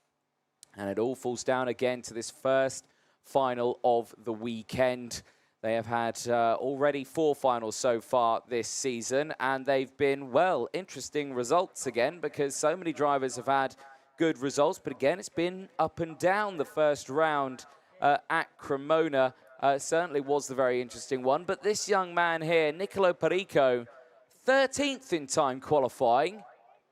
And it all falls down again to this first final of the weekend. They have had already 4 finals so far this season, and they've been, well, interesting results again because so many drivers have had good results. But again, it's been up and down. The first round at Cremona certainly was the very interesting one. But this young man here, Nicolo Perico, 13th in time qualifying,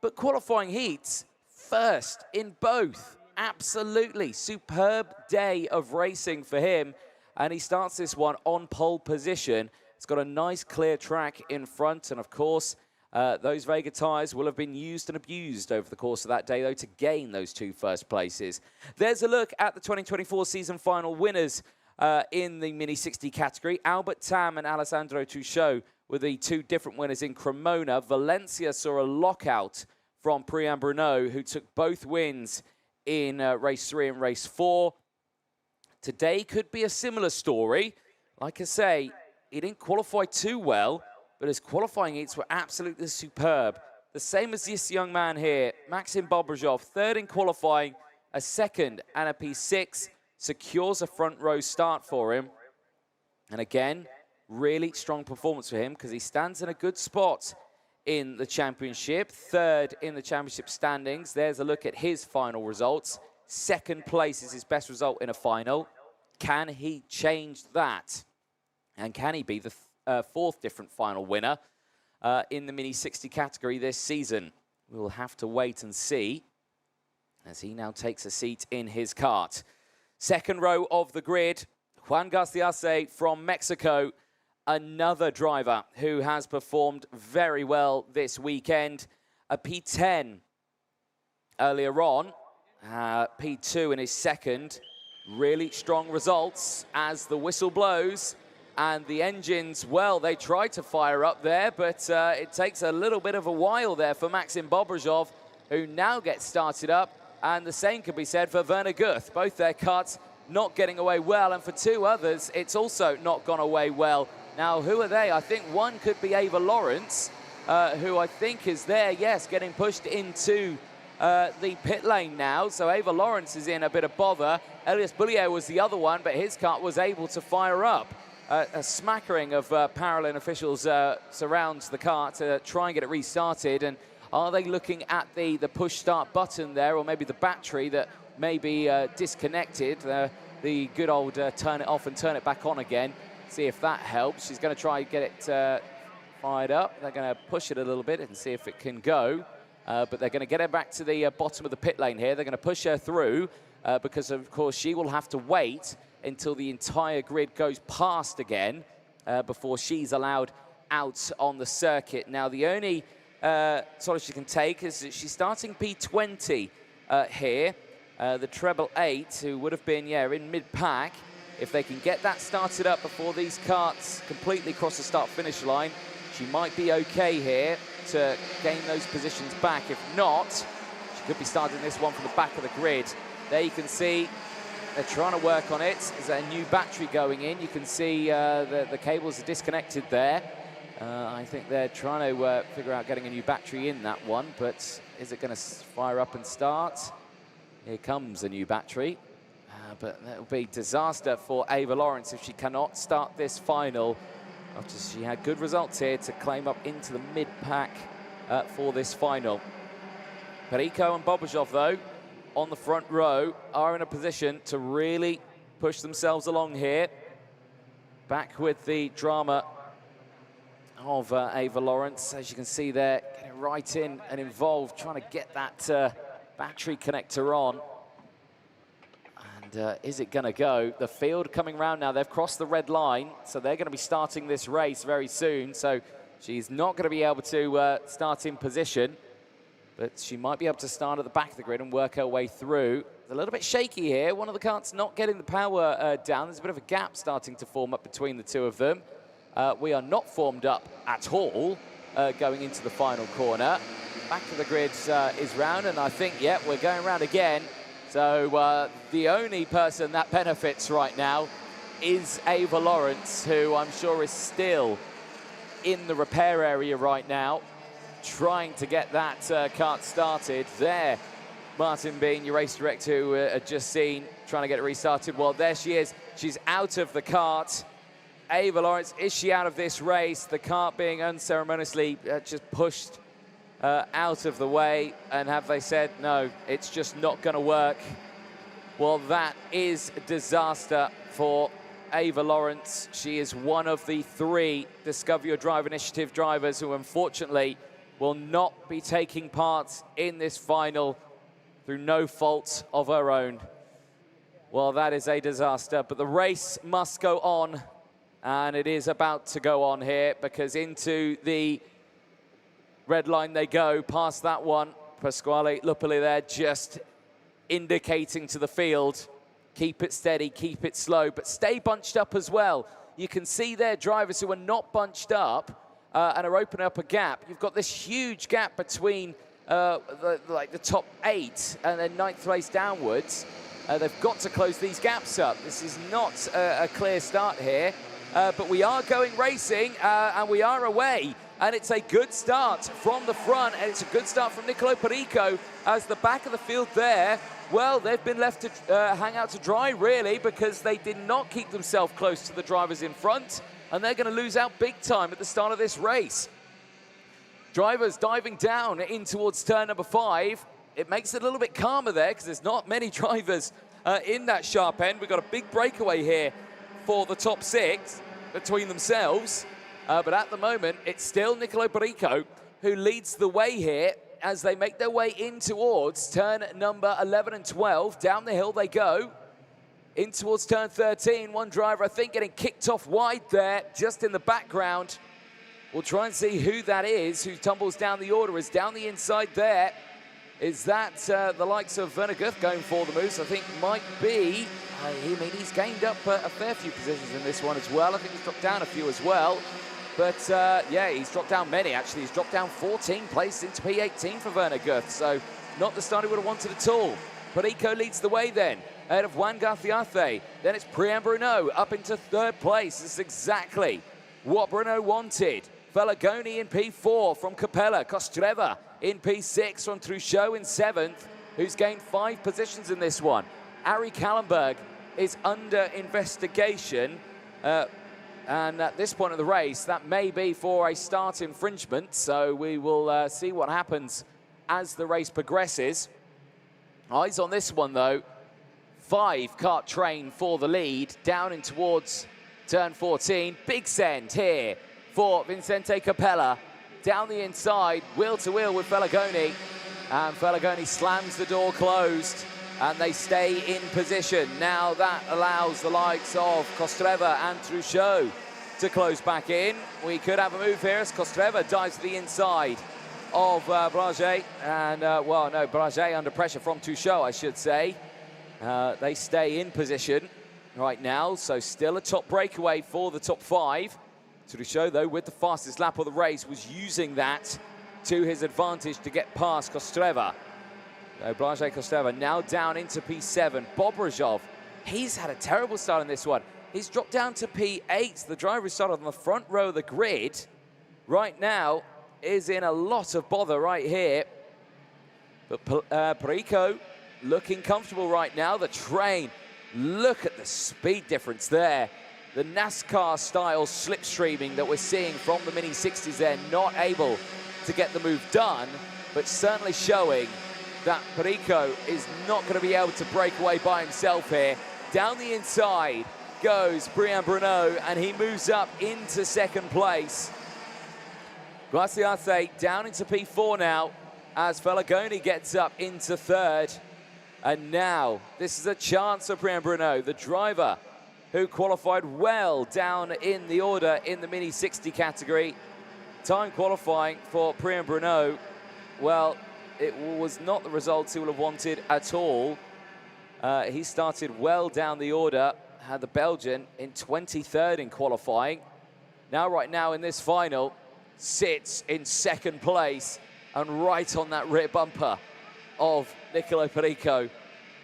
but qualifying heats first in both. Absolutely superb day of racing for him, and he starts this one on pole position. It's got a nice clear track in front, and of course those Vega tyres will have been used and abused over the course of that day, though, to gain those 2 first places. There's a look at the 2024 season final winners in the Mini 60 category. Albert Tam and Alessandro Tuchot were the 2 different winners in Cremona. Valencia saw a lockout from Priam Bruno, who took both wins in race 3 and race 4. Today could be a similar story. Like I say, he didn't qualify too well, but his qualifying heats were absolutely superb. The same as this young man here, Maxim Bobrojov, 3rd in qualifying, a 2nd and a P6, secures a front row start for him. And again, really strong performance for him because he stands in a good spot in the championship, 3rd in the championship standings. There's a look at his final results. 2nd place is his best result in a final. Can he change that? And can he be the 4th different final winner in the Mini 60 category this season? We'll have to wait and see as he now takes a seat in his kart. 2nd row of the grid, Juan Garciase from Mexico, another driver who has performed very well this weekend. A P10 earlier on, P2 in his second, really strong results as the whistle blows. And the engines, well, they tried to fire up there, but it takes a little bit of a while there for Maxim Bobrozov, who now gets started up. And the same could be said for Werner Guth. Both their karts not getting away well, and for two others, it's also not gone away well. Now, who are they? I think one could be Ava Lawrence, who I think is there, yes, getting pushed into the pit lane now. So Ava Lawrence is in a bit of bother. Elias Boulier was the other one, but his kart was able to fire up. A smattering of Paralympic officials surrounds the car to try and get it restarted. And are they looking at the push start button there, or maybe the battery that may be disconnected? The good old turn it off and turn it back on again. See if that helps. She's going to try and get it fired up. They're going to push it a little bit and see if it can go. But they're going to get her back to the bottom of the pit lane here. They're going to push her through because, of course, she will have to wait until the entire grid goes past again before she's allowed out on the circuit. Now, the only sort of she can take is that she's starting P20 here. The treble 8, who would have been, in mid-pack. If they can get that started up before these karts completely cross the start-finish line, she might be okay here to gain those positions back. If not, she could be starting this one from the back of the grid. There you can see they're trying to work on it. There's a new battery going in. You can see the cables are disconnected there. I think they're trying to figure out getting a new battery in that one, but is it going to fire up and start? Here comes a new battery, but that will be disaster for Ava Lawrence if she cannot start this final after she had good results here to claim up into the mid-pack for this final. Perico and Bobrozov, though, on the front row, are in a position to really push themselves along here. Back with the drama of Ava Lawrence, as you can see there, getting right in and involved, trying to get that battery connector on. And is it going to go? The field coming round now. They've crossed the red line, so they're going to be starting this race very soon. So she's not going to be able to start in position, but she might be able to start at the back of the grid and work her way through. It's a little bit shaky here. One of the karts not getting the power down. There's a bit of a gap starting to form up between the two of them. We are not formed up at all going into the final corner. Back of the grid is round, and I think, we're going round again. So the only person that benefits right now is Ava Lawrence, who I'm sure is still in the repair area right now, trying to get that kart started. There, Martin Bean, your race director, who had just seen, trying to get it restarted. Well, there she is. She's out of the kart. Ava Lawrence, is she out of this race? The kart being unceremoniously just pushed out of the way, and have they said, no, it's just not going to work? Well, that is a disaster for Ava Lawrence. She is one of the 3 Discover Your Drive Initiative drivers who unfortunately will not be taking part in this final through no fault of her own. Well, that is a disaster, but the race must go on, and it is about to go on here, because into the red line they go, past that one. Pasquale Lupoli there just indicating to the field, keep it steady, keep it slow, but stay bunched up as well. You can see there drivers who are not bunched up and are opening up a gap. You've got this huge gap between the top 8 and then 9th place downwards. They've got to close these gaps up. This is not a clear start here, but we are going racing and we are away. And it's a good start from the front, and it's a good start from Nicolo Perico as the back of the field there. Well, they've been left to hang out to dry, really, because they did not keep themselves close to the drivers in front, and they're going to lose out big time at the start of this race. Drivers diving down in towards turn number 5. It makes it a little bit calmer there because there's not many drivers in that sharp end. We've got a big breakaway here for the top 6 between themselves. But at the moment, it's still Nicolo Perico who leads the way here as they make their way in towards turn number 11 and 12. Down the hill they go. In towards turn 13. One driver, I think, getting kicked off wide there, just in the background. We'll try and see who that is, who tumbles down the order. Is down the inside there. Is that the likes of Werner Guth going for the moves? I think might be he's gained up a fair few positions in this one as well. I think he's dropped down a few as well. But, yeah, he's dropped down many, actually. He's dropped down 14 places into P18 for Werner Guth. So not the start he would have wanted at all. Perico leads the way then, ahead of Juan Garciate. Then it's Priam Bruno up into third place. This is exactly what Bruno wanted. Felagoni in P4 from Capella. Kostreva in P6 from Truchot in 7th, who's gained 5 positions in this one. Ari Kallenberg is under investigation. And at this point of the race, that may be for a start infringement. So we will see what happens as the race progresses. Eyes on this one, though. 5 kart train for the lead, down in towards turn 14. Big send here for Vincente Capella. Down the inside, wheel to wheel with Felagoni. And Felagoni slams the door closed, and they stay in position. Now that allows the likes of Kostreva and Truchot to close back in. We could have a move here as Kostreva dives to the inside of Braget. And, well, no, Braget under pressure from Truchot, I should say. They stay in position right now, so still a top breakaway for the top 5. Truchot, though, with the fastest lap of the race, was using that to his advantage to get past Kostreva. So Blažej Kostreva now down into P7. Bobrajov, he's had a terrible start in this one. He's dropped down to P8. The driver who started on the front row of the grid right now is in a lot of bother right here. But Perico looking comfortable right now. The train, look at the speed difference there. The NASCAR-style slipstreaming that we're seeing from the Mini 60s there, not able to get the move done, but certainly showing that Perico is not going to be able to break away by himself here. Down the inside goes Priam Bruno, and he moves up into second place. Garciate down into P4 now, as Felagoni gets up into third. And now, this is a chance for Priam Bruno, the driver who qualified well down in the order in the Mini 60 category. Time qualifying for Priam Bruno, well, it was not the results he would have wanted at all. He started well down the order, had the Belgian in 23rd in qualifying. Now, right now in this final, sits in second place and right on that rear bumper of Nicolo Perico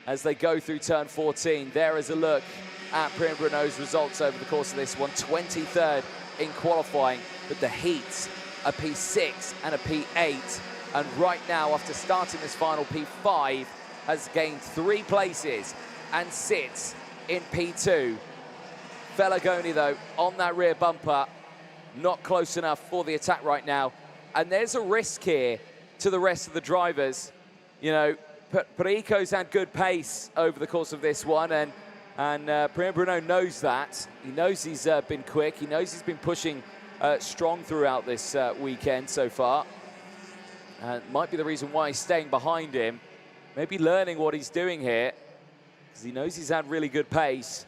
as they go through turn 14. There is a look at Priam Bruno's results over the course of this one. 23rd in qualifying, but the heats a P6 and a P8. And right now, after starting this final, P5 has gained 3 places and sits in P2. Felagoni, though, on that rear bumper, not close enough for the attack right now. And there's a risk here to the rest of the drivers. You know, Perico's had good pace over the course of this one, and Priam Bruno knows that. He knows he's been quick. He knows he's been pushing strong throughout this weekend so far. Might be the reason why he's staying behind him. Maybe learning what he's doing here, because he knows he's had really good pace,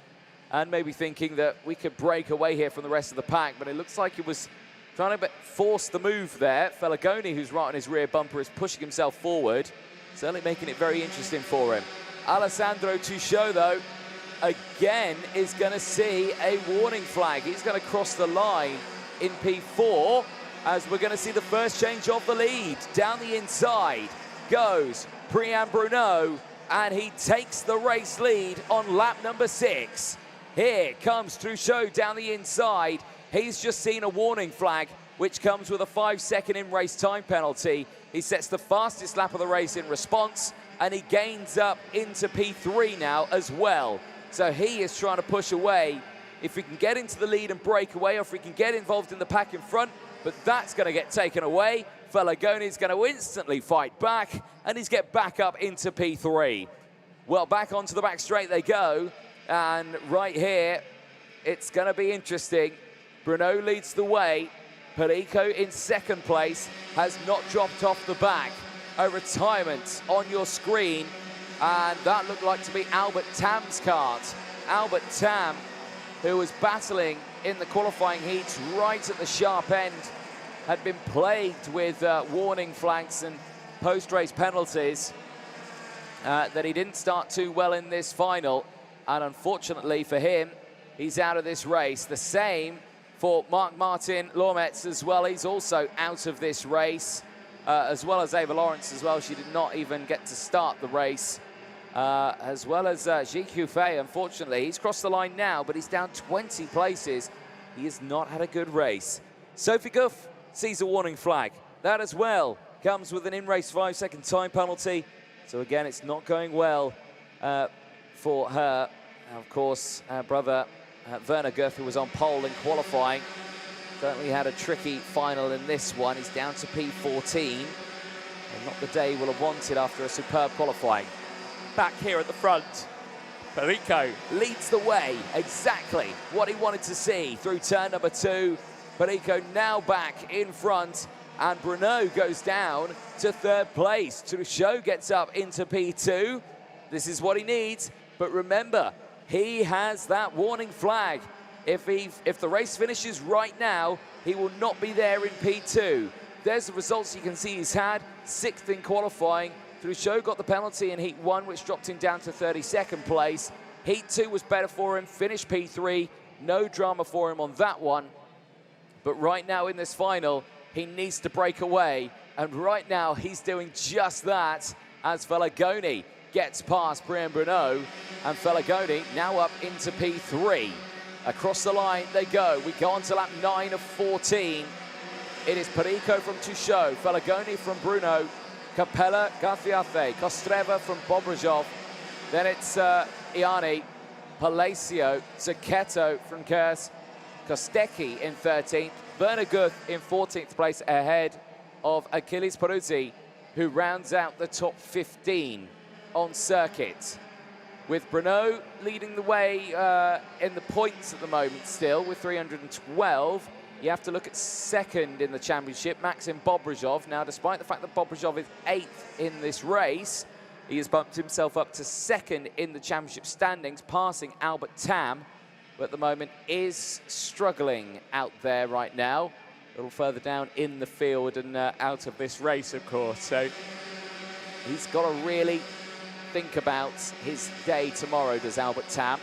and maybe thinking that we could break away here from the rest of the pack. But it looks like he was trying to force the move there. Felagoni, who's right on his rear bumper, is pushing himself forward, certainly making it very interesting for him. Alessandro Truchot, though, again is going to see a warning flag. He's going to cross the line in P4, as we're going to see the first change of the lead. Down the inside goes Priam Bruno, and he takes the race lead on lap number 6. Here comes Truchot down the inside. He's just seen a warning flag, which comes with a 5-second in-race time penalty. He sets the fastest lap of the race in response, and he gains up into P3 now as well. So he is trying to push away. If he can get into the lead and break away, or if he can get involved in the pack in front, but that's going to get taken away. Felagoni is going to instantly fight back, and he's get back up into P3. Well, back onto the back straight they go, and right here, it's going to be interesting. Bruno leads the way. Perico in second place has not dropped off the back. A retirement on your screen, and that looked like to be Albert Tam's kart. Albert Tam, who was battling in the qualifying heats right at the sharp end, had been plagued with warning flags and post-race penalties that he didn't start too well in this final. And unfortunately for him, he's out of this race. The same for Marc-Martin Lormetz as well. He's also out of this race, as well as Ava Lawrence as well. She did not even get to start the race. As well as Ji Qiufei, unfortunately. He's crossed the line now, but he's down 20 places. He has not had a good race. Sophie Goff sees a warning flag. That as well comes with an in-race 5-second time penalty. So again, it's not going well for her. And of course, her brother Werner Goff, who was on pole in qualifying, certainly had a tricky final in this one. He's down to P14. And not the day we'll have wanted after a superb qualifying. Back here at the front, Perico leads the way, exactly what he wanted to see through turn number 2. Perico now back in front, and Bruno goes down to 3rd place. Truchot gets up into P2. This is what he needs, but remember, he has that warning flag. If the race finishes right now, he will not be there in P2. There's the results you can see he's had. 6th in qualifying. Truchot got the penalty in Heat 1, which dropped him down to 32nd place. Heat 2 was better for him, finished P3. No drama for him on that one. But right now in this final, he needs to break away. And right now, he's doing just that as Feligoni gets past Brian Bruno. And Feligoni now up into P3. Across the line they go. We go on to lap 9 of 14. It is Perico from Truchot, Feligoni from Bruno, Capella, Garfiafe, Kostreva from Bobrajov. Then it's Iani, Palacio, Zucchetto from Kers, Kostecki in 13th, Werner Goff in 14th place ahead of Achilles Peruzzi, who rounds out the top 15 on circuit. With Bruno leading the way in the points at the moment still with 312. You have to look at second in the championship, Maxim Bobrajov. Now, despite the fact that Bobrajov is 8th in this race, he has bumped himself up to second in the championship standings, passing Albert Tam, but at the moment is struggling out there right now. A little further down in the field and out of this race, of course. So he's got to really think about his day tomorrow, does Albert Tam,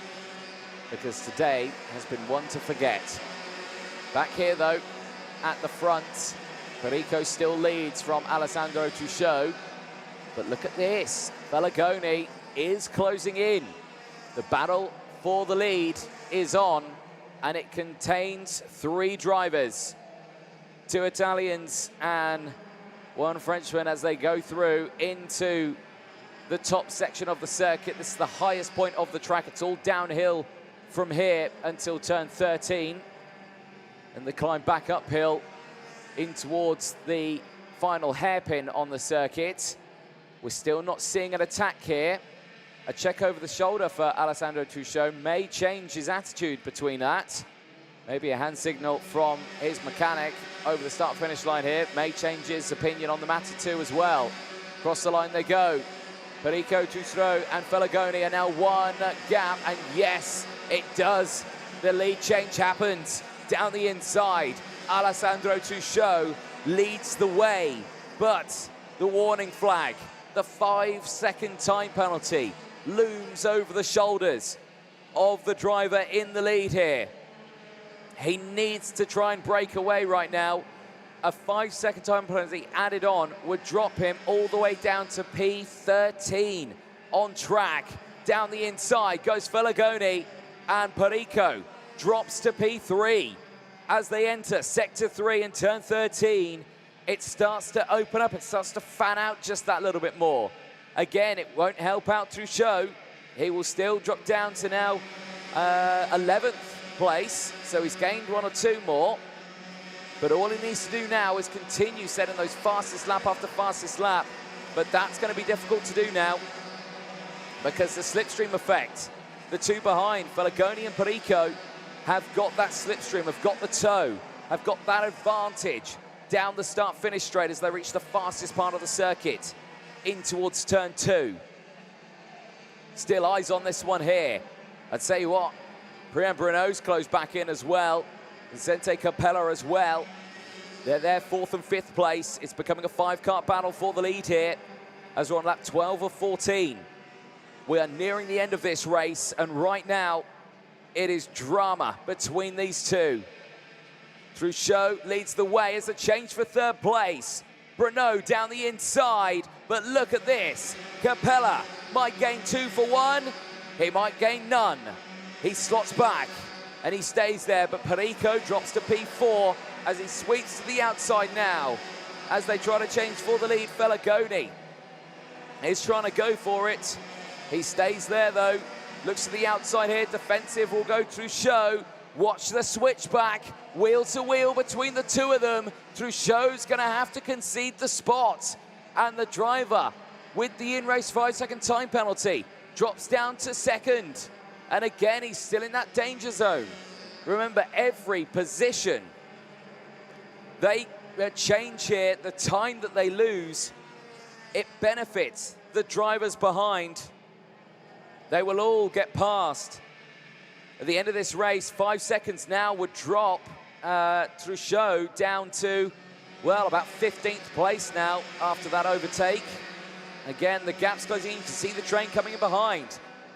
because today has been one to forget. Back here, though, at the front, Perico still leads from Alessandro Truchot. But look at this. Feligoni is closing in. The battle for the lead is on, and it contains 3 drivers. 2 Italians and 1 Frenchman as they go through into the top section of the circuit. This is the highest point of the track. It's all downhill from here until turn 13. And the climb back uphill in towards the final hairpin on the circuit. We're still not seeing an attack here. A check over the shoulder for Alessandro Truchot may change his attitude between that. Maybe a hand signal from his mechanic over the start-finish line here may change his opinion on the matter too as well. Across the line they go. Perico, Truchot and Feligoni are now 1 gap, and yes, it does. The lead change happens. Down the inside, Alessandro Truchot leads the way, but the warning flag, the 5-second time penalty, looms over the shoulders of the driver in the lead here. He needs to try and break away right now. A 5-second time penalty added on would drop him all the way down to P13 on track. Down the inside goes Feligoni, and Perico drops to P3. As they enter Sector 3 and turn 13, it starts to open up, it starts to fan out just that little bit more. Again, it won't help out Truchot. He will still drop down to now 11th place, so he's gained 1 or 2 more. But all he needs to do now is continue setting those fastest lap after fastest lap. But that's going to be difficult to do now because the slipstream effect, the 2 behind, Feligoni and Perico, have got that slipstream, have got the toe, have got that advantage down the start-finish straight as they reach the fastest part of the circuit in towards turn 2. Still eyes on this one here. I'd say what, Brian Bruno's closed back in as well. Zente Capella as well. They're there 4th and 5th place. It's becoming a 5-car battle for the lead here as we're on lap 12 of 14. We are nearing the end of this race, and right now, it is drama between these two. Truchot leads the way as a change for third place. Bruno down the inside, but look at this. Capella might gain 2 for 1. He might gain none. He slots back, and he stays there, but Perico drops to P4 as he sweeps to the outside now. As they try to change for the lead, Felagoni is trying to go for it. He stays there, though. Looks to the outside here. Defensive will go Truchot. Watch the switchback. Wheel to wheel between the two of them. Truchot's going to have to concede the spot. And the driver, with the in-race 5-second time penalty, drops down to second. And again, he's still in that danger zone. Remember, every position they change here, the time that they lose, it benefits the drivers behind. They will all get past. At the end of this race, 5 seconds now would drop Truchot down to, well, about 15th place now after that overtake. Again, the gap's closing. You can see the train coming in behind.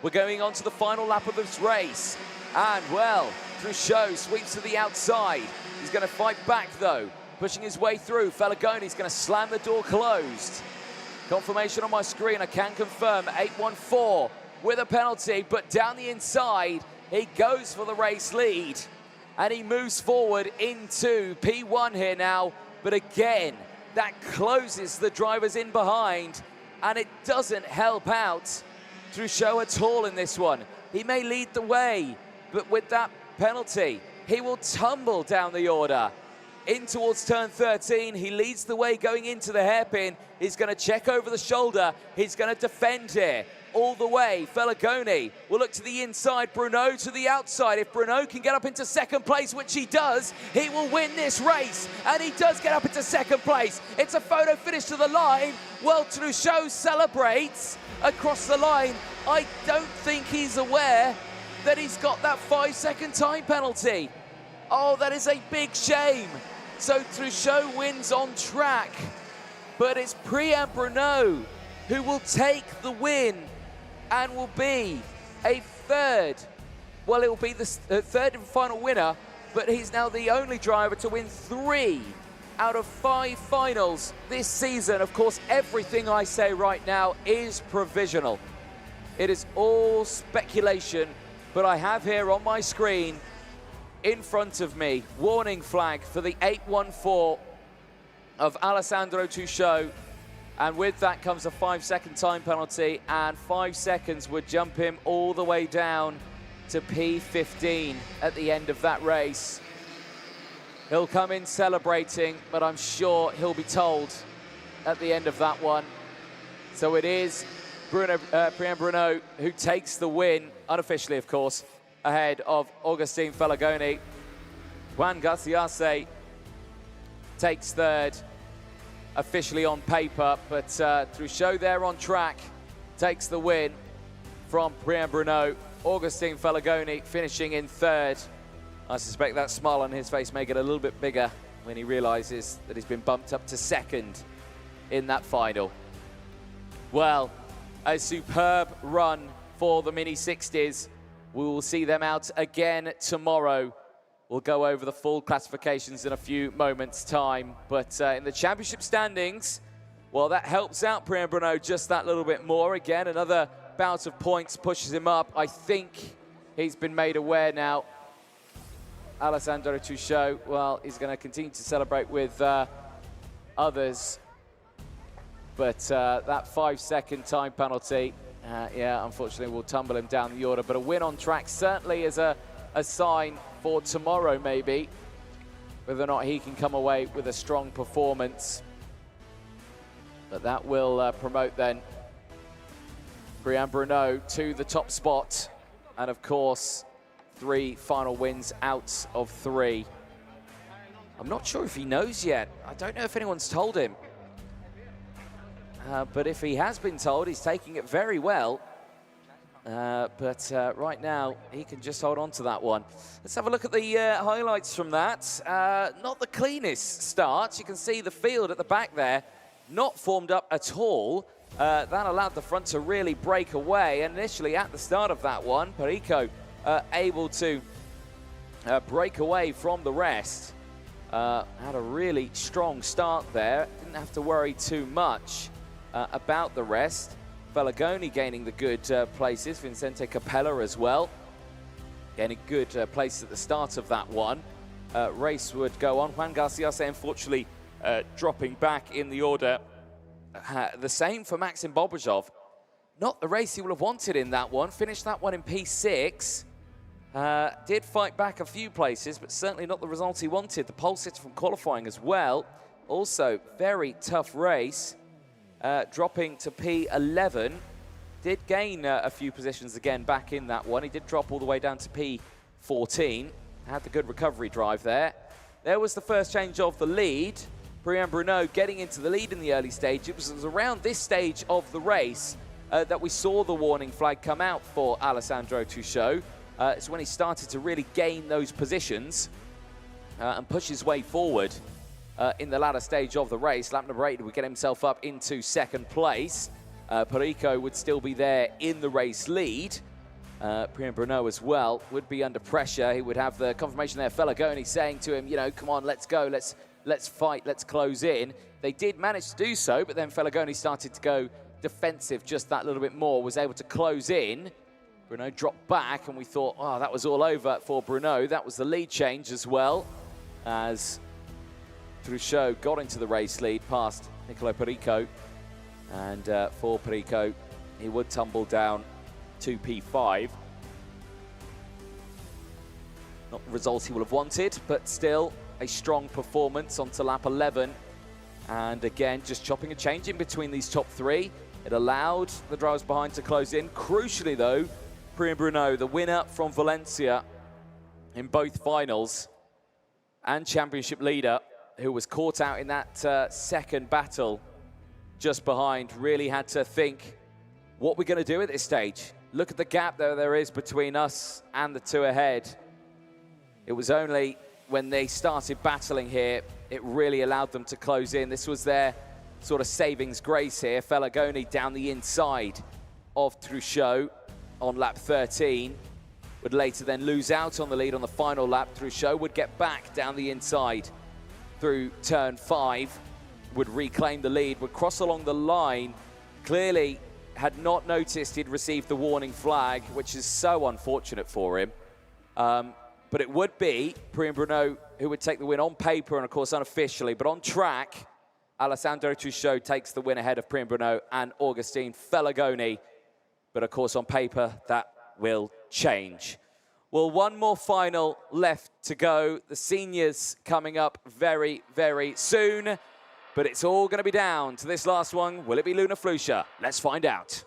We're going on to the final lap of this race. And, well, Truchot sweeps to the outside. He's going to fight back, though, pushing his way through. Felagoni's going to slam the door closed. Confirmation on my screen. I can confirm 814 with a penalty, but down the inside, he goes for the race lead, and he moves forward into P1 here now. But again, that closes the drivers in behind, and it doesn't help out Truchot at all in this one. He may lead the way, but with that penalty, he will tumble down the order. In towards turn 13, he leads the way going into the hairpin. He's going to check over the shoulder. He's going to defend here all the way. Felagoni will look to the inside, Bruno to the outside. If Bruno can get up into second place, which he does, he will win this race. And he does get up into second place. It's a photo finish to the line. Well, Truchot celebrates across the line. I don't think he's aware that he's got that 5-second time penalty. Oh, that is a big shame. So Truchot wins on track. But it's Priyan Bruno who will take the win and will be a third. Well, it will be the third and final winner, but he's now the only driver to win 3 out of 5 finals this season. Of course, everything I say right now is provisional. It is all speculation, but I have here on my screen in front of me, warning flag for the 814 of Alessandro Truchot. And with that comes a 5-second time penalty, and 5 seconds would jump him all the way down to P15 at the end of that race. He'll come in celebrating, but I'm sure he'll be told at the end of that one. So it is Priyan Bruno who takes the win, unofficially of course, ahead of Augustin Felagoni. Juan Garciase takes third, officially on paper, but Truchot there on track takes the win from Priyan Bruno. Augustin Felagoni finishing in third. I suspect that smile on his face may get a little bit bigger when he realizes that he's been bumped up to second in that final. Well, a superb run for the Mini 60s. We will see them out again tomorrow. We'll go over the full classifications in a few moments' time. But in the championship standings, well, that helps out Priyan Bruno just that little bit more. Again, another bout of points pushes him up. I think he's been made aware now. Alessandro Truchot, well, he's going to continue to celebrate with others. But that 5-second time penalty, yeah, unfortunately will tumble him down the order. But a win on track certainly is a sign for tomorrow, maybe, whether or not he can come away with a strong performance. But that will promote then Priyan Bruno to the top spot. And of course, 3 final wins out of 3. I'm not sure if he knows yet. I don't know if anyone's told him. But if he has been told, he's taking it very well. But right now, he can just hold on to that one. Let's have a look at the highlights from that. Not the cleanest start. You can see the field at the back there, not formed up at all. that allowed the front to really break away. And initially at the start of that one, Perico able to break away from the rest. Had a really strong start there. Didn't have to worry too much about the rest. Felagoni gaining the good places. Vincente Capella as well. Gaining good place at the start of that one. Race would go on. Juan Garcia, unfortunately, dropping back in the order. The same for Maxim Bobrikov. Not the race he would have wanted in that one. Finished that one in P6. Did fight back a few places, but certainly not the result he wanted. The pole sitter from qualifying as well. Also, very tough race. Dropping to P11. Did gain a few positions again back in that one. He did drop all the way down to P14. Had the good recovery drive there. There was the first change of the lead. Brian Bruno getting into the lead in the early stage. It was around this stage of the race that we saw the warning flag come out for Alessandro Truchot. It's when he started to really gain those positions and push his way forward in the latter stage of the race. Lap number 8 would get himself up into second place. Perico would still be there in the race lead. Brian Bruno as well would be under pressure. He would have the confirmation there, Felagoni saying to him, you know, come on, let's go, let's fight, let's close in. They did manage to do so, but then Felagoni started to go defensive just that little bit more, was able to close in. Bruno dropped back, and we thought, oh, that was all over for Bruno. That was the lead change as well, as Truchot got into the race lead past Nicolo Perico. And for Perico, he would tumble down to P5. Not the result he would have wanted, but still a strong performance onto lap 11. And again, just chopping and changing between these top three. It allowed the drivers behind to close in. Crucially though, Brian Bruno, the winner from Valencia in both finals and championship leader, who was caught out in that second battle just behind, really had to think, what we're going to do at this stage. Look at the gap there is between us and the two ahead. It was only when they started battling here, it really allowed them to close in. This was their sort of savings grace here. Felagoni down the inside of Truchot on lap 13. Would later then lose out on the lead on the final lap. Truchot would get back down the inside through turn 5. Would reclaim the lead, would cross along the line. Clearly had not noticed he'd received the warning flag, which is so unfortunate for him. But it would be Brian Bruno who would take the win on paper and, of course, unofficially. But on track, Alessandro Truchot takes the win ahead of Brian Bruno and Augustin Felagoni. But, of course, on paper, that will change. Well, one more final left to go. The seniors coming up very, very soon. But it's all going to be down to this last one. Will it be Luna Flusha? Let's find out.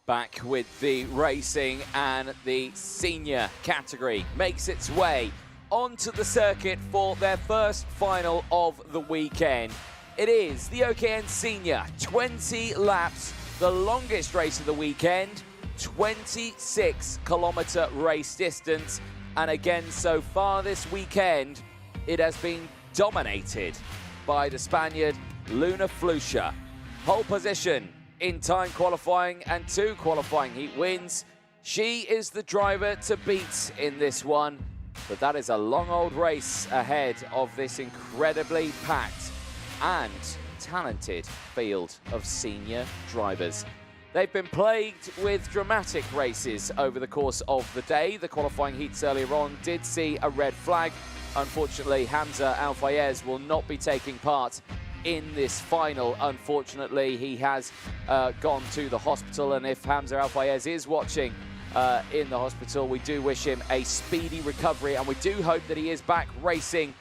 Back with the racing, and the senior category makes its way onto the circuit for their first final of the weekend. It is the OKN Senior 20 laps, the longest race of the weekend, 26-kilometer race distance. And again, so far this weekend, it has been dominated by the Spaniard Luna Flusha. Pole position in time qualifying and 2 qualifying heat wins. She is the driver to beat in this one, but that is a long old race ahead of this incredibly packed and talented field of senior drivers. They've been plagued with dramatic races over the course of the day. The qualifying heats earlier on did see a red flag unfortunately, Hamza Al-Fayez will not be taking part in this final. Unfortunately, he has gone to the hospital, and if Hamza Al-Fayez is watching in the hospital, we do wish him a speedy recovery, and we do hope that he is back racing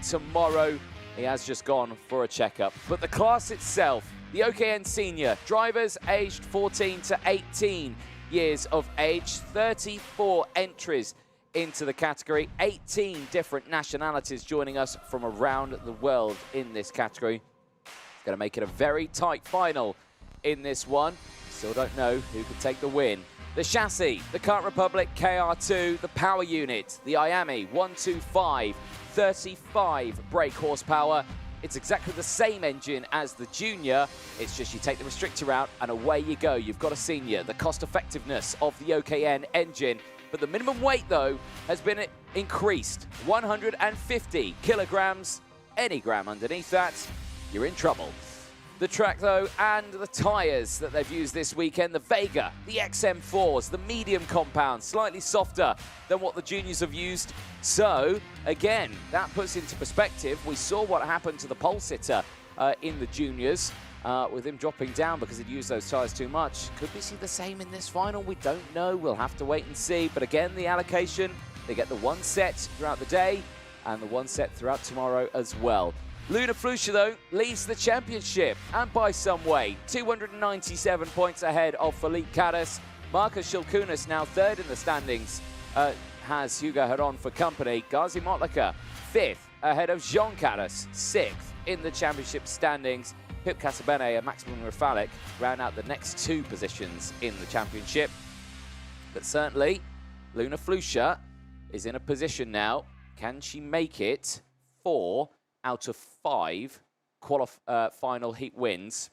tomorrow. He has just gone for a checkup. But the class itself, the OKN Senior, drivers aged 14 to 18 years of age, 34 entries into the category, 18 different nationalities joining us from around the world in this category. It's going to make it a very tight final in this one. Still don't know who could take the win. The chassis, the Kart Republic KR2, the power unit, the IAMI 125, 35 brake horsepower. It's exactly the same engine as the Junior. It's just you take the restrictor out and away you go. You've got a Senior. The cost effectiveness of the OKN engine. But the minimum weight, though, has been increased. 150 kilograms. Any gram underneath that, you're in trouble. The track, though, and the tyres that they've used this weekend, the Vega, the XM4s, the medium compound, slightly softer than what the juniors have used. So, again, that puts into perspective. We saw what happened to the pole sitter in the juniors with him dropping down because he'd used those tyres too much. Could we see the same in this final? We don't know. We'll have to wait and see. But again, the allocation, they get the one set throughout the day and the one set throughout tomorrow as well. Luna Flusha, though, leads the championship, and by some way. 297 points ahead of Felipe Caras. Marcus Shilkunas, now third in the standings, has Hugo Heron for company. Gazi Motlaka, fifth, ahead of Jean Caras, sixth in the championship standings. Pip Casabene and Maximum Rafalik round out the next two positions in the championship. But certainly, Luna Flusha is in a position now. Can she make it 4 out of 5 final heat wins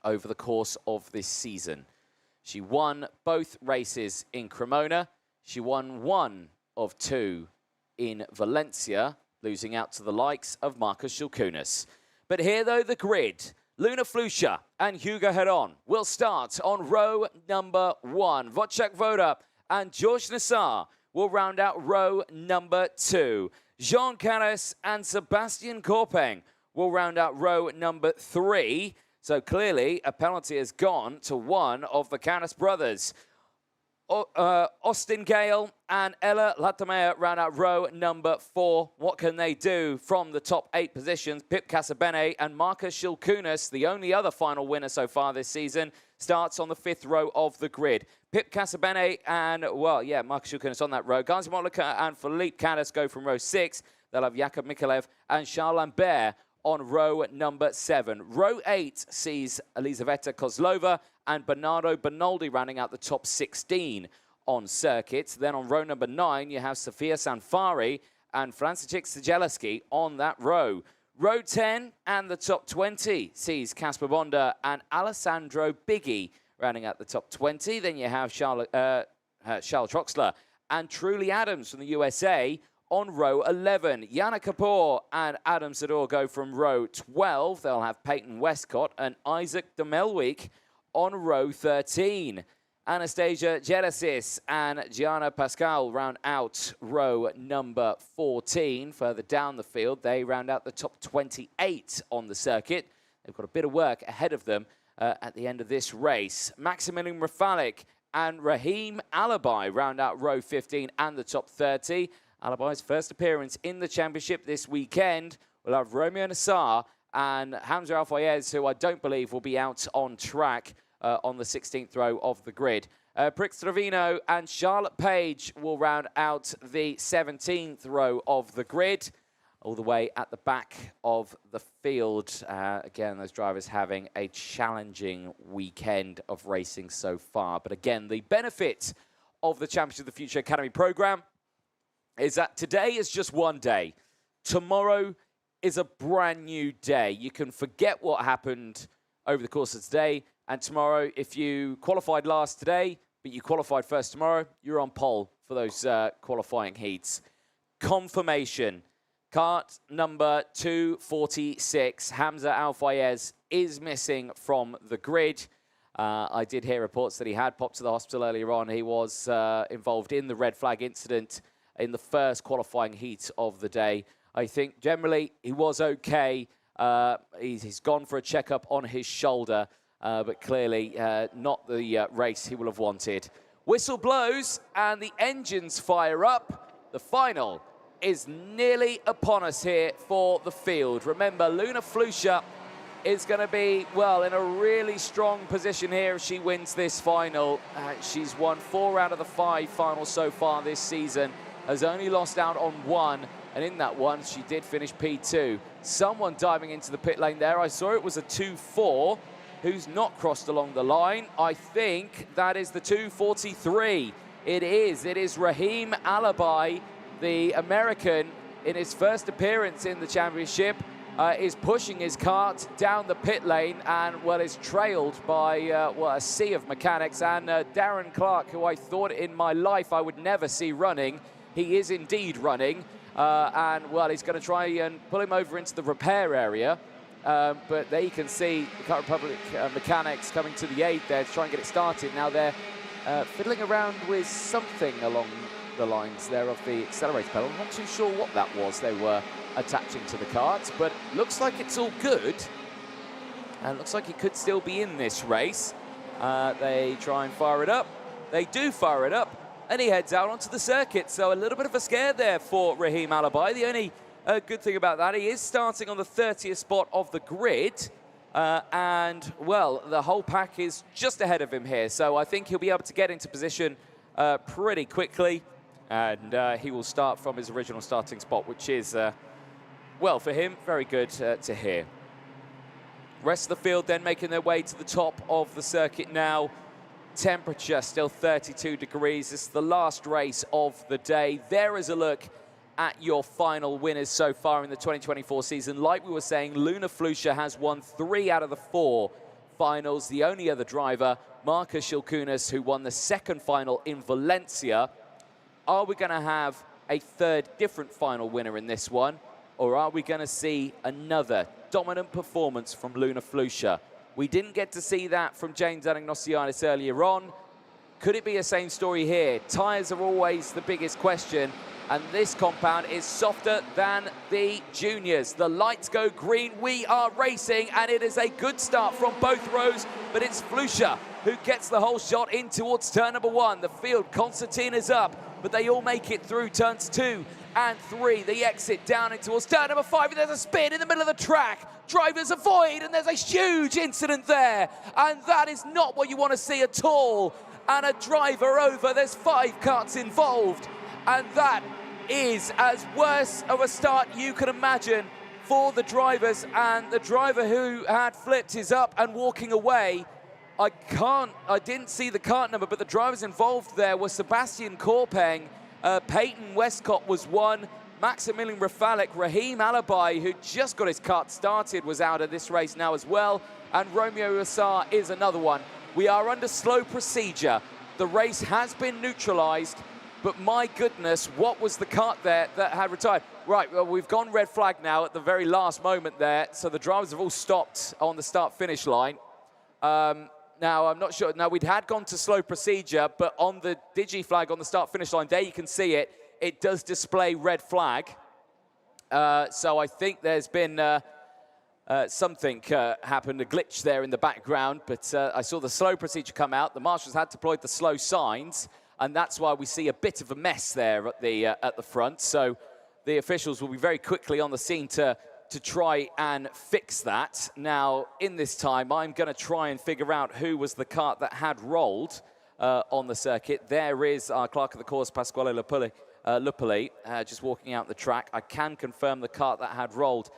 over the course of this season? She won both races in Cremona. She won 1 of 2 in Valencia, losing out to the likes of Marcus Shilkunas. But here, though, the grid. Luna Flusha and Hugo Heron will start on row number 1. Wojciech Woda and George Nassar will round out row number 2. Jean Caras and Sebastian Korpeng will round out row number 3. So clearly, a penalty has gone to one of the Caras brothers. Austin Gale and Ella Latamea round out row number 4. What can they do from the top 8 positions? Pip Casabene and Marcus Shilkunas, the only other final winner so far this season, starts on the 5th row of the grid. Pip Casabene and, well, yeah, Marcus Shilkunas on that row. Gazi Motlaka and Felipe Caras go from row 6. They'll have Jakub Mikalev and Charles Lambert on row number 7. Row 8 sees Elizaveta Kozlova and Bernardo Bernaldi rounding out the top 16 on circuits. Then on row number 9, you have Sofia Sanfari and Franciszek Strzeleski on that row. Row 10 and the top 20 sees Casper Bonda and Alessandro Biggie rounding out the top 20. Then you have Charles Troxler and Truly Adams from the USA on row 11. Yana Kapoor and Adam Sador go from row 12. They'll have Peyton Westcott and Isaac de Melwyk on row 13. Anastasia Genesis and Gianna Pascal round out row number 14. Further down the field, they round out the top 28 on the circuit. They've got a bit of work ahead of them at the end of this race. Maximilian Rafalik and Raheem Alabai round out row 15 and the top 30. Alabai's first appearance in the championship this weekend. We'll have Romeo Nassar and Hamza Al-Fayez, who I don't believe will be out on track on the 16th row of the grid. Prix Trevino and Charlotte Page will round out the 17th row of the grid, all the way at the back of the field. Again, those drivers having a challenging weekend of racing so far. But again, the benefit of the Championship of the Future Academy program is that today is just one day. Tomorrow is a brand new day. You can forget what happened over the course of today, and tomorrow, if you qualified last today, but you qualified first tomorrow, you're on pole for those qualifying heats. Confirmation. Kart number 246, Hamza Al-Fayez, is missing from the grid. I did hear reports that he had popped to the hospital earlier on. He was involved in the red flag incident in the first qualifying heat of the day. I think generally he was okay. He's gone for a checkup on his shoulder, but clearly not the race he will have wanted. Whistle blows and the engines fire up. The final is nearly upon us here for the field. Remember, Luna Flusha is going to be, well, in a really strong position here if she wins this final. She's won 4 out of the 5 finals so far this season, has only lost out on 1, and in that one, she did finish P2. Someone diving into the pit lane there. I saw it was a 2-4 who's not crossed along the line. I think that is the 243. It is Raheem Alabai, the American, in his first appearance in the championship, is pushing his kart down the pit lane and, well, is trailed by, a sea of mechanics. And Darren Clark, who I thought in my life I would never see running, he is indeed running. And, well, he's going to try and pull him over into the repair area. But there you can see the Kart Republic mechanics coming to the aid there to try and get it started. Now they're fiddling around with something along the lines there of the accelerator pedal. I'm not too sure what that was they were attaching to the kart, but looks like it's all good. And looks like he could still be in this race. They try and fire it up. They do fire it up, and he heads out onto the circuit. So a little bit of a scare there for Raheem Alabai. The only good thing about that, he is starting on the 30th spot of the grid. And, well, the whole pack is just ahead of him here. So I think he'll be able to get into position pretty quickly. And he will start from his original starting spot, which is, well, for him, very good to hear. Rest of the field then making their way to the top of the circuit now. Temperature still 32 degrees. This is the last race of the day. There is a look at your final winners so far in the 2024 season. Like we were saying, Luna Flusha has won 3 out of the 4 finals. The only other driver, Marcus Shilkunas, who won the second final in Valencia. Are we going to have a third different final winner in this one? Or are we going to see another dominant performance from Luna Flusha? We didn't get to see that from James Anagnosiadis earlier on. Could it be the same story here? Tyres are always the biggest question, and this compound is softer than the juniors. The lights go green, we are racing, and it is a good start from both rows, but it's Flusha who gets the whole shot in towards turn number 1. The field, Constantine is up, but they all make it through turns 2 and 3. The exit down in towards turn number 5, and there's a spin in the middle of the track. Drivers avoid, and there's a huge incident there, and that is not what you want to see at all. And a driver over, there's 5 karts involved, and that is as worse of a start you can imagine for the drivers. And the driver who had flipped is up and walking away. I didn't see the kart number, but the drivers involved there were Sebastian Korpeng, Peyton Westcott was one, Maximilian Rafalik, Raheem Alabai, who just got his kart started, was out of this race now as well, and Romeo Yassar is another one. We are under slow procedure. The race has been neutralized, but my goodness, what was the kart there that had retired? Right, well, we've gone red flag now at the very last moment there, so the drivers have all stopped on the start-finish line. Now, I'm not sure. Now, we'd had gone to slow procedure, but on the digi flag on the start-finish line, there you can see it. It does display red flag. So I think there's been something happened, a glitch there in the background, but I saw the slow procedure come out. The marshals had deployed the slow signs, and that's why we see a bit of a mess there at the front. So the officials will be very quickly on the scene to try and fix that. Now, in this time, I'm going to try and figure out who was the kart that had rolled on the circuit. There is our clerk of the course, Pasquale Lupoli, just walking out the track. I can confirm the kart that had rolled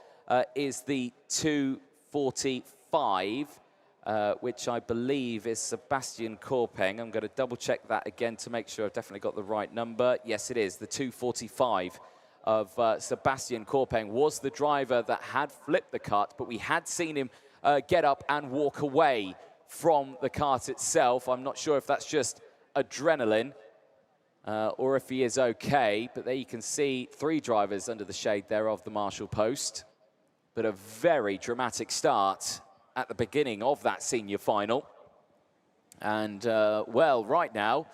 is the 245, which I believe is Sebastian Korpeng. I'm going to double check that again to make sure I've definitely got the right number. Yes, it is. The 245 of Sebastian Korpeng was the driver that had flipped the kart, but we had seen him get up and walk away from the kart itself. I'm not sure if that's just adrenaline or if he is okay, but there you can see 3 drivers under the shade there of the marshal post. But a very dramatic start at the beginning of that senior final. And, well, right now,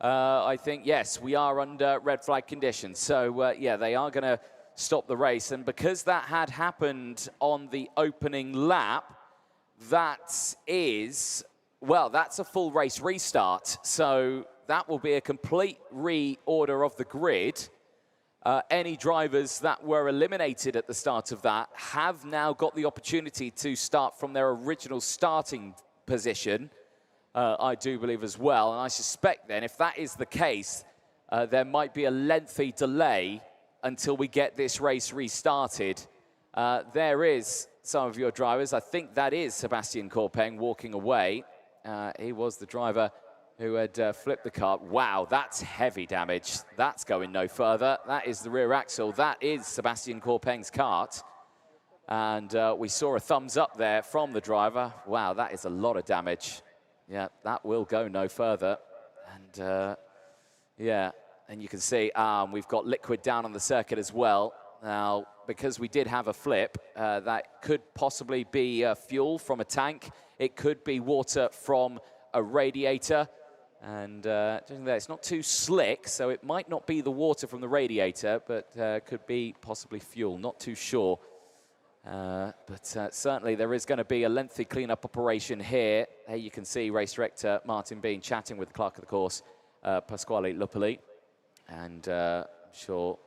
I think, yes, we are under red flag conditions. So, yeah, they are going to stop the race. And because that had happened on the opening lap, that is, well, that's a full race restart. So that will be a complete reorder of the grid. Any drivers that were eliminated at the start of that have now got the opportunity to start from their original starting position, I do believe as well. And I suspect then, if that is the case, there might be a lengthy delay until we get this race restarted. There is some of your drivers. I think that is Sebastian Courpeng walking away. He was the driver who had flipped the kart. Wow, that's heavy damage. That's going no further. That is the rear axle. That is Sebastian Courpeng's kart. And we saw a thumbs up there from the driver. Wow, that is a lot of damage. Yeah, that will go no further. And yeah, and you can see we've got liquid down on the circuit as well. Now, because we did have a flip, that could possibly be fuel from a tank. It could be water from a radiator. And it's not too slick, so it might not be the water from the radiator, but could be possibly fuel. Not too sure. But certainly there is going to be a lengthy cleanup operation here. Here you can see race director Martin Bean chatting with the clerk of the course, Pasquale Lupoli. And I'm sure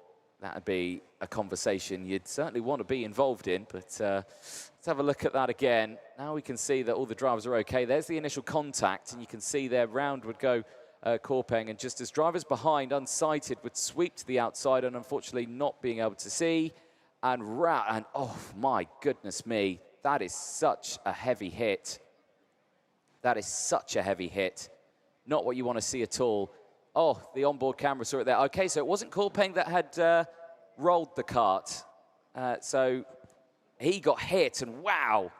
that would be a conversation you'd certainly want to be involved in. But let's have a look at that again. Now we can see that all the drivers are okay. There's the initial contact, and you can see their round would go Courpeng. And just as drivers behind, unsighted, would sweep to the outside, and unfortunately not being able to see. And oh my goodness me, that is such a heavy hit. That is such a heavy hit. Not what you want to see at all. Oh, the onboard camera saw it there. Okay, so it wasn't Courpeng that had rolled the kart. So he got hit, and wow,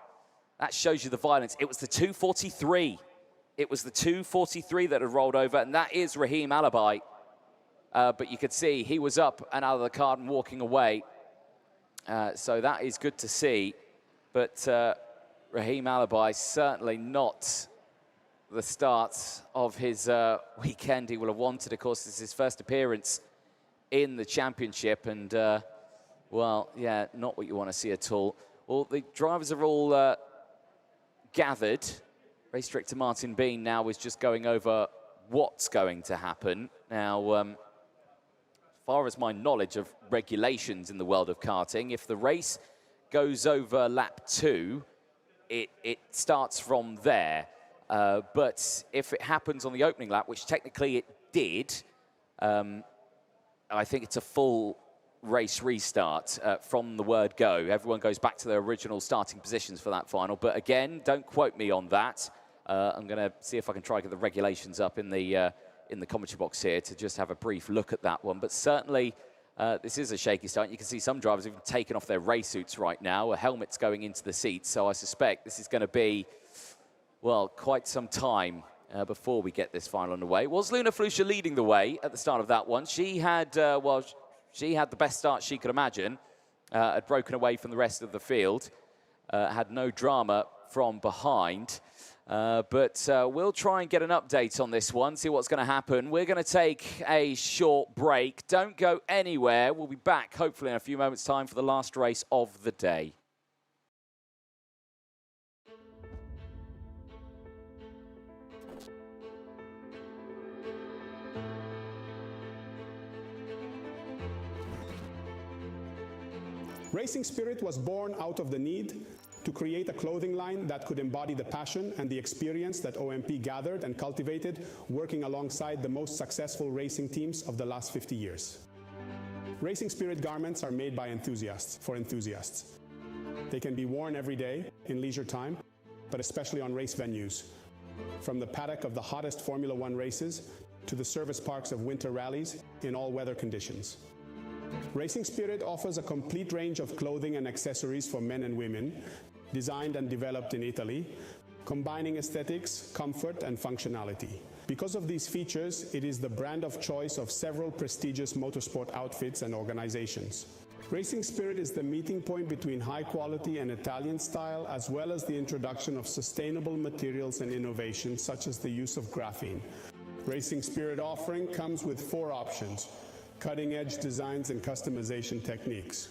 that shows you the violence. It was the 243. It was the 243 that had rolled over, and that is Raheem Alabai. But you could see he was up and out of the kart and walking away. So that is good to see. But Raheem Alabai certainly not the start of his weekend he will have wanted. Of course, this is his first appearance in the championship, and well, yeah, not what you want to see at all. Well, the drivers are all gathered. Race director Martin Bean now is just going over what's going to happen. Now, as far as my knowledge of regulations in the world of karting, if the race goes over lap 2, it starts from there. But if it happens on the opening lap, which technically it did, I think it's a full race restart from the word go. Everyone goes back to their original starting positions for that final. But again, don't quote me on that. I'm going to see if I can try to get the regulations up in the commentary box here to just have a brief look at that one. But certainly, this is a shaky start. You can see some drivers have even taken off their race suits right now. A helmet's going into the seats. So I suspect this is going to be, well, quite some time before we get this final underway. Was Luna Flusha leading the way at the start of that one? She had, well, she had the best start she could imagine. Had broken away from the rest of the field. Had no drama from behind. But we'll try and get an update on this one, see what's going to happen. We're going to take a short break. Don't go anywhere. We'll be back, hopefully, in a few moments' time for the last race of the day. Racing Spirit was born out of the need to create a clothing line that could embody the passion and the experience that OMP gathered and cultivated working alongside the most successful racing teams of the last 50 years. Racing Spirit garments are made by enthusiasts for enthusiasts. They can be worn every day in leisure time, but especially on race venues. From the paddock of the hottest Formula One races to the service parks of winter rallies in all weather conditions. Racing Spirit offers a complete range of clothing and accessories for men and women, designed and developed in Italy, combining aesthetics, comfort, and functionality. Because of these features, it is the brand of choice of several prestigious motorsport outfits and organizations. Racing Spirit is the meeting point between high quality and Italian style, as well as the introduction of sustainable materials and innovations such as the use of graphene. Racing Spirit offering comes with 4 options: cutting-edge designs and customization techniques.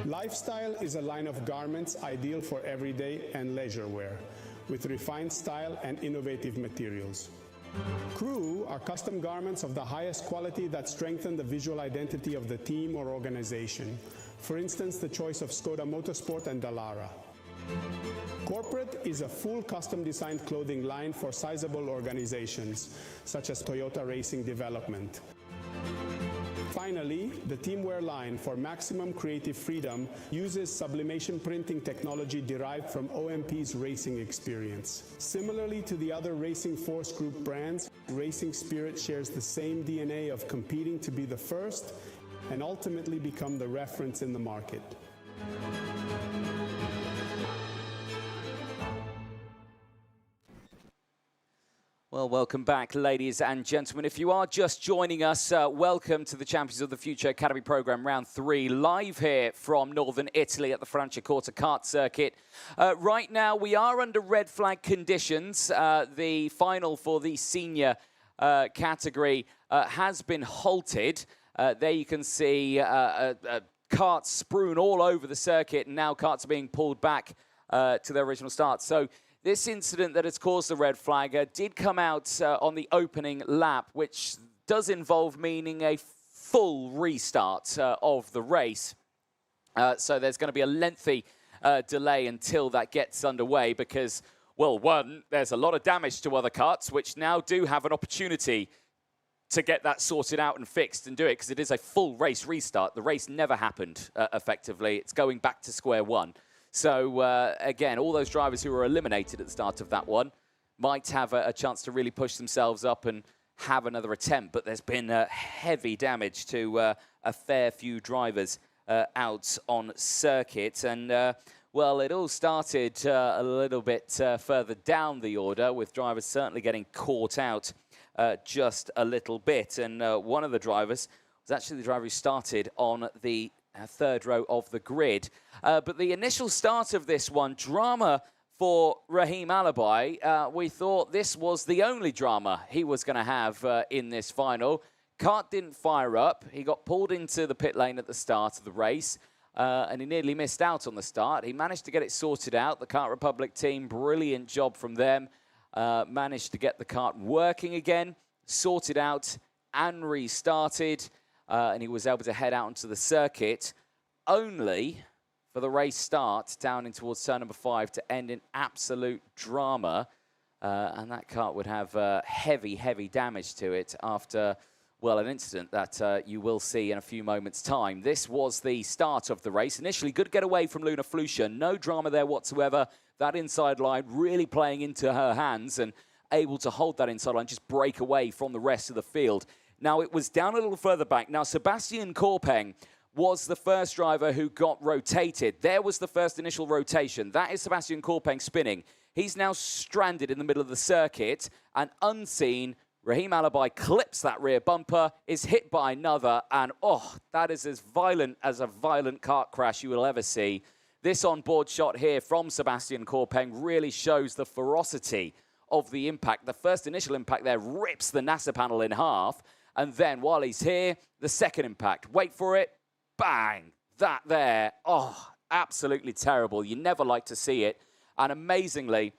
Lifestyle is a line of garments ideal for everyday and leisure wear, with refined style and innovative materials. Crew are custom garments of the highest quality that strengthen the visual identity of the team or organization. For instance, the choice of Skoda Motorsport and Dallara. Corporate is a full custom-designed clothing line for sizable organizations, such as Toyota Racing Development. Finally, the teamwear line for maximum creative freedom uses sublimation printing technology derived from OMP's racing experience. Similarly to the other Racing Force Group brands, Racing Spirit shares the same DNA of competing to be the first and ultimately become the reference in the market. Well, welcome back, ladies and gentlemen. If you are just joining us, welcome to the Champions of the Future Academy Programme Round 3, live here from Northern Italy at the Franciacorta Kart Circuit. Right now, we are under red flag conditions. The final for the senior category has been halted. There you can see karts strewn all over the circuit, and now karts are being pulled back to their original start. So this incident that has caused the red flag did come out on the opening lap, which does involve meaning a full restart of the race. So there's going to be a lengthy delay until that gets underway because, well, one, there's a lot of damage to other karts, which now do have an opportunity to get that sorted out and fixed and do it, because it is a full race restart. The race never happened effectively. It's going back to square one. So, again, all those drivers who were eliminated at the start of that one might have a chance to really push themselves up and have another attempt. But there's been heavy damage to a fair few drivers out on circuit. And, well, it all started a little bit further down the order, with drivers certainly getting caught out just a little bit. And one of the drivers was actually the driver who started on the third row of the grid. But the initial start of this one, drama for Rahim Alabai. We thought this was the only drama he was going to have in this final. Kart didn't fire up. He got pulled into the pit lane at the start of the race, and he nearly missed out on the start. He managed to get it sorted out. The Kart Republic team, brilliant job from them. Managed to get the kart working again, sorted out and restarted. And he was able to head out into the circuit, only for the race start down in towards turn number 5 to end in absolute drama. And that kart would have heavy, heavy damage to it after, well, an incident that you will see in a few moments' time. This was the start of the race. Initially, good getaway from Luna Flusha. No drama there whatsoever. That inside line really playing into her hands and able to hold that inside line, just break away from the rest of the field. Now, it was down a little further back. Now, Sebastian Korpeng was the first driver who got rotated. There was the first initial rotation. That is Sebastian Korpeng spinning. He's now stranded in the middle of the circuit, and unseen, Rahim Alabai clips that rear bumper, is hit by another, and oh, that is as violent as a violent kart crash you will ever see. This onboard shot here from Sebastian Korpeng really shows the ferocity of the impact. The first initial impact there rips the NASA panel in half. And then while he's here, the second impact. Wait for it. Bang. That there. Oh, absolutely terrible. You never like to see it. And amazingly,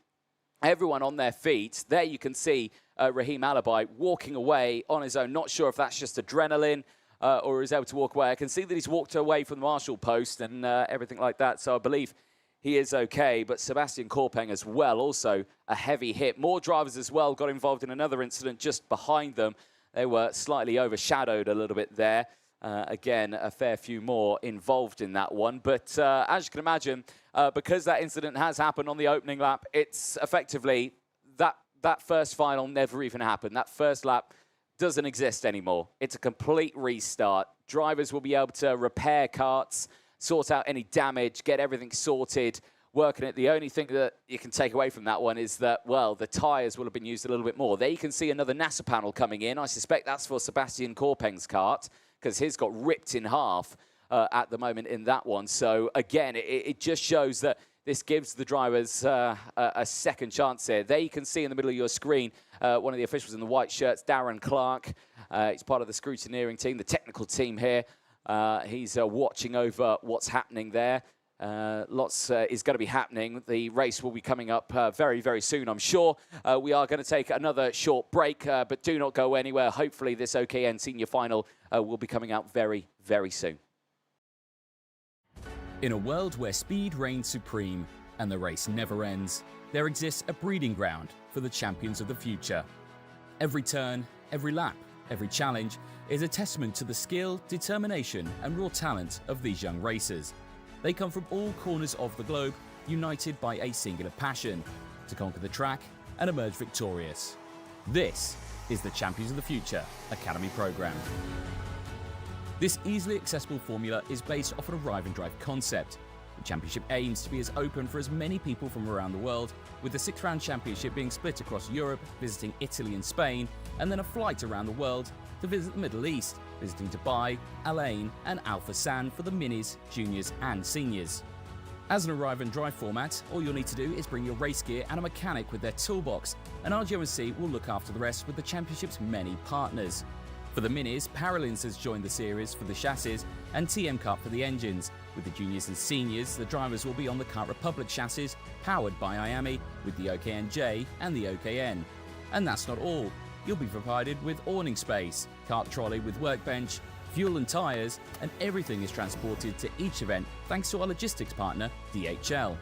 everyone on their feet. There you can see Rahim Alabai walking away on his own. Not sure if that's just adrenaline or is able to walk away. I can see that he's walked away from the marshal post and everything like that. So I believe he is okay. But Sebastian Korpeng as well, also a heavy hit. More drivers as well got involved in another incident just behind them. They were slightly overshadowed a little bit there. Again, a fair few more involved in that one. But as you can imagine, because that incident has happened on the opening lap, it's effectively that first final never even happened. That first lap doesn't exist anymore. It's a complete restart. Drivers will be able to repair karts, sort out any damage, get everything sorted, working it. The only thing that you can take away from that one is that, well, the tyres will have been used a little bit more. There you can see another NASA panel coming in. I suspect that's for Sebastian Korpeng's kart, because his got ripped in half at the moment in that one. So, again, it just shows that this gives the drivers a second chance here. There you can see in the middle of your screen one of the officials in the white shirts, Darren Clark. He's part of the scrutineering team, the technical team here. He's watching over what's happening there. Lots is going to be happening. The race will be coming up very, very soon, I'm sure. We are going to take another short break, but do not go anywhere. Hopefully this OKN Senior Final will be coming out very, very soon. In a world where speed reigns supreme and the race never ends, there exists a breeding ground for the champions of the future. Every turn, every lap, every challenge is a testament to the skill, determination and raw talent of these young racers. They come from all corners of the globe, united by a singular passion to conquer the track and emerge victorious. This is the Champions of the Future Academy program. This easily accessible formula is based off an arrive and drive concept. The championship aims to be as open for as many people from around the world, with the 6-round championship being split across Europe, visiting Italy and Spain, and then a flight around the world to visit the Middle East, visiting Dubai, Al Ain and Al Fassan for the minis, juniors and seniors. As an arrive and drive format, all you'll need to do is bring your race gear and a mechanic with their toolbox, and RGO&C will look after the rest with the championship's many partners. For the minis, Paralins has joined the series for the chassis and TM Kart for the engines. With the juniors and seniors, the drivers will be on the Kart Republic chassis, powered by IAMI, with the OKNJ and the OKN. And that's not all. You'll be provided with awning space, kart trolley with workbench, fuel and tyres, and everything is transported to each event thanks to our logistics partner, DHL.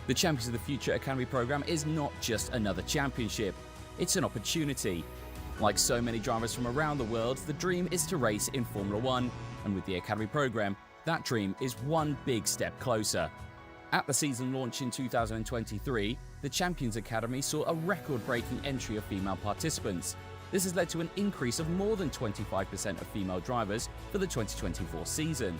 The Champions of the Future Academy program is not just another championship, it's an opportunity. Like so many drivers from around the world, the dream is to race in Formula One, and with the Academy program, that dream is one big step closer. At the season launch in 2023, the Champions Academy saw a record-breaking entry of female participants. This has led to an increase of more than 25% of female drivers for the 2024 season.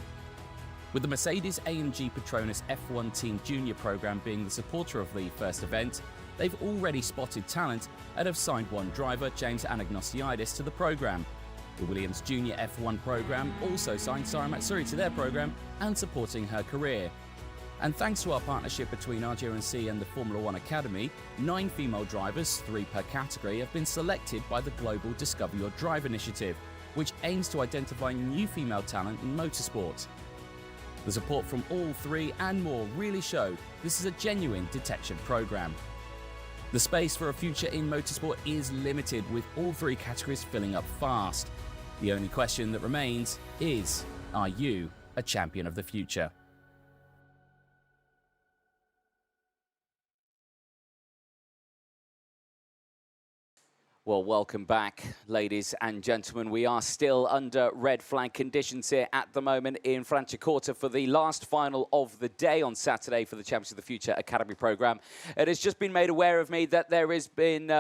With the Mercedes-AMG Petronas F1 Team Junior program being the supporter of the first event, they've already spotted talent and have signed one driver, James Anagnostiidis, to the program. The Williams Junior F1 program also signed Sarah Matsuri to their program and supporting her career. And thanks to our partnership between RGO&C and the Formula One Academy, 9 female drivers, 3 per category, have been selected by the Global Discover Your Drive initiative, which aims to identify new female talent in motorsport. The support from all 3 and more really showed this is a genuine detection program. The space for a future in motorsport is limited, with all 3 categories filling up fast. The only question that remains is, are you a champion of the future? Well, welcome back, ladies and gentlemen. We are still under red flag conditions here at the moment in Franciacorta for the last final of the day on Saturday for the Champions of the Future Academy program. It has just been made aware of me that there has been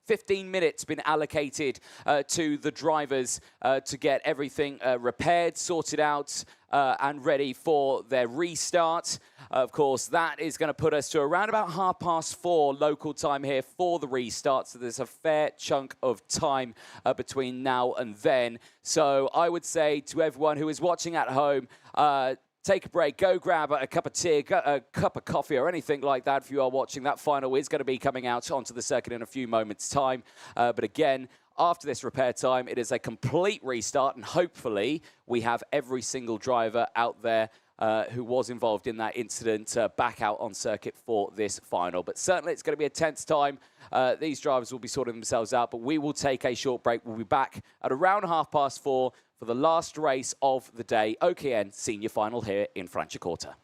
15 minutes been allocated to the drivers to get everything repaired, sorted out, and ready for their restart. Of course, that is going to put us to around about 4:30 local time here for the restart. So there's a fair chunk of time between now and then. So I would say to everyone who is watching at home, take a break, go grab a cup of tea, a cup of coffee or anything like that if you are watching. That final is going to be coming out onto the circuit in a few moments' time. But again, after this repair time, it is a complete restart, and hopefully we have every single driver out there who was involved in that incident back out on circuit for this final. But certainly it's going to be a tense time. These drivers will be sorting themselves out, but we will take a short break. We'll be back at around 4:30 for the last race of the day, OKN Senior Final here in Franciacorta.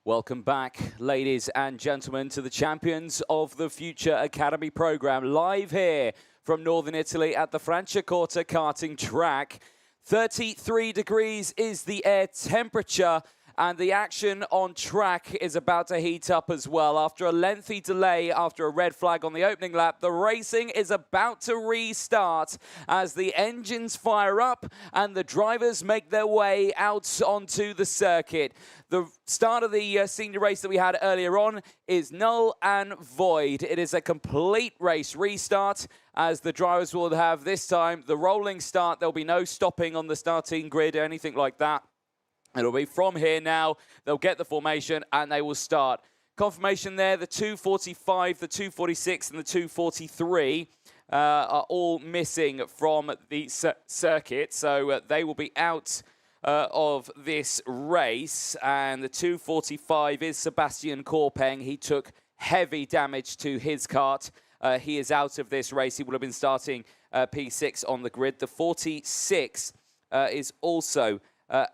Welcome back, ladies and gentlemen, to the Champions of the Future Academy program, live here from Northern Italy at the Franciacorta Karting Track. 33 degrees is the air temperature, and the action on track is about to heat up as well. After a lengthy delay, after a red flag on the opening lap, the racing is about to restart as the engines fire up and the drivers make their way out onto the circuit. The start of the senior race that we had earlier on is null and void. It is a complete race restart as the drivers will have this time the rolling start. There'll be no stopping on the starting grid or anything like that. It'll be from here now. They'll get the formation and they will start. Confirmation there, the 245, the 246 and the 243 are all missing from the circuit. So they will be out of this race. And the 245 is Sebastian Korpeng. He took heavy damage to his kart. He is out of this race. He would have been starting P6 on the grid. The 46 is also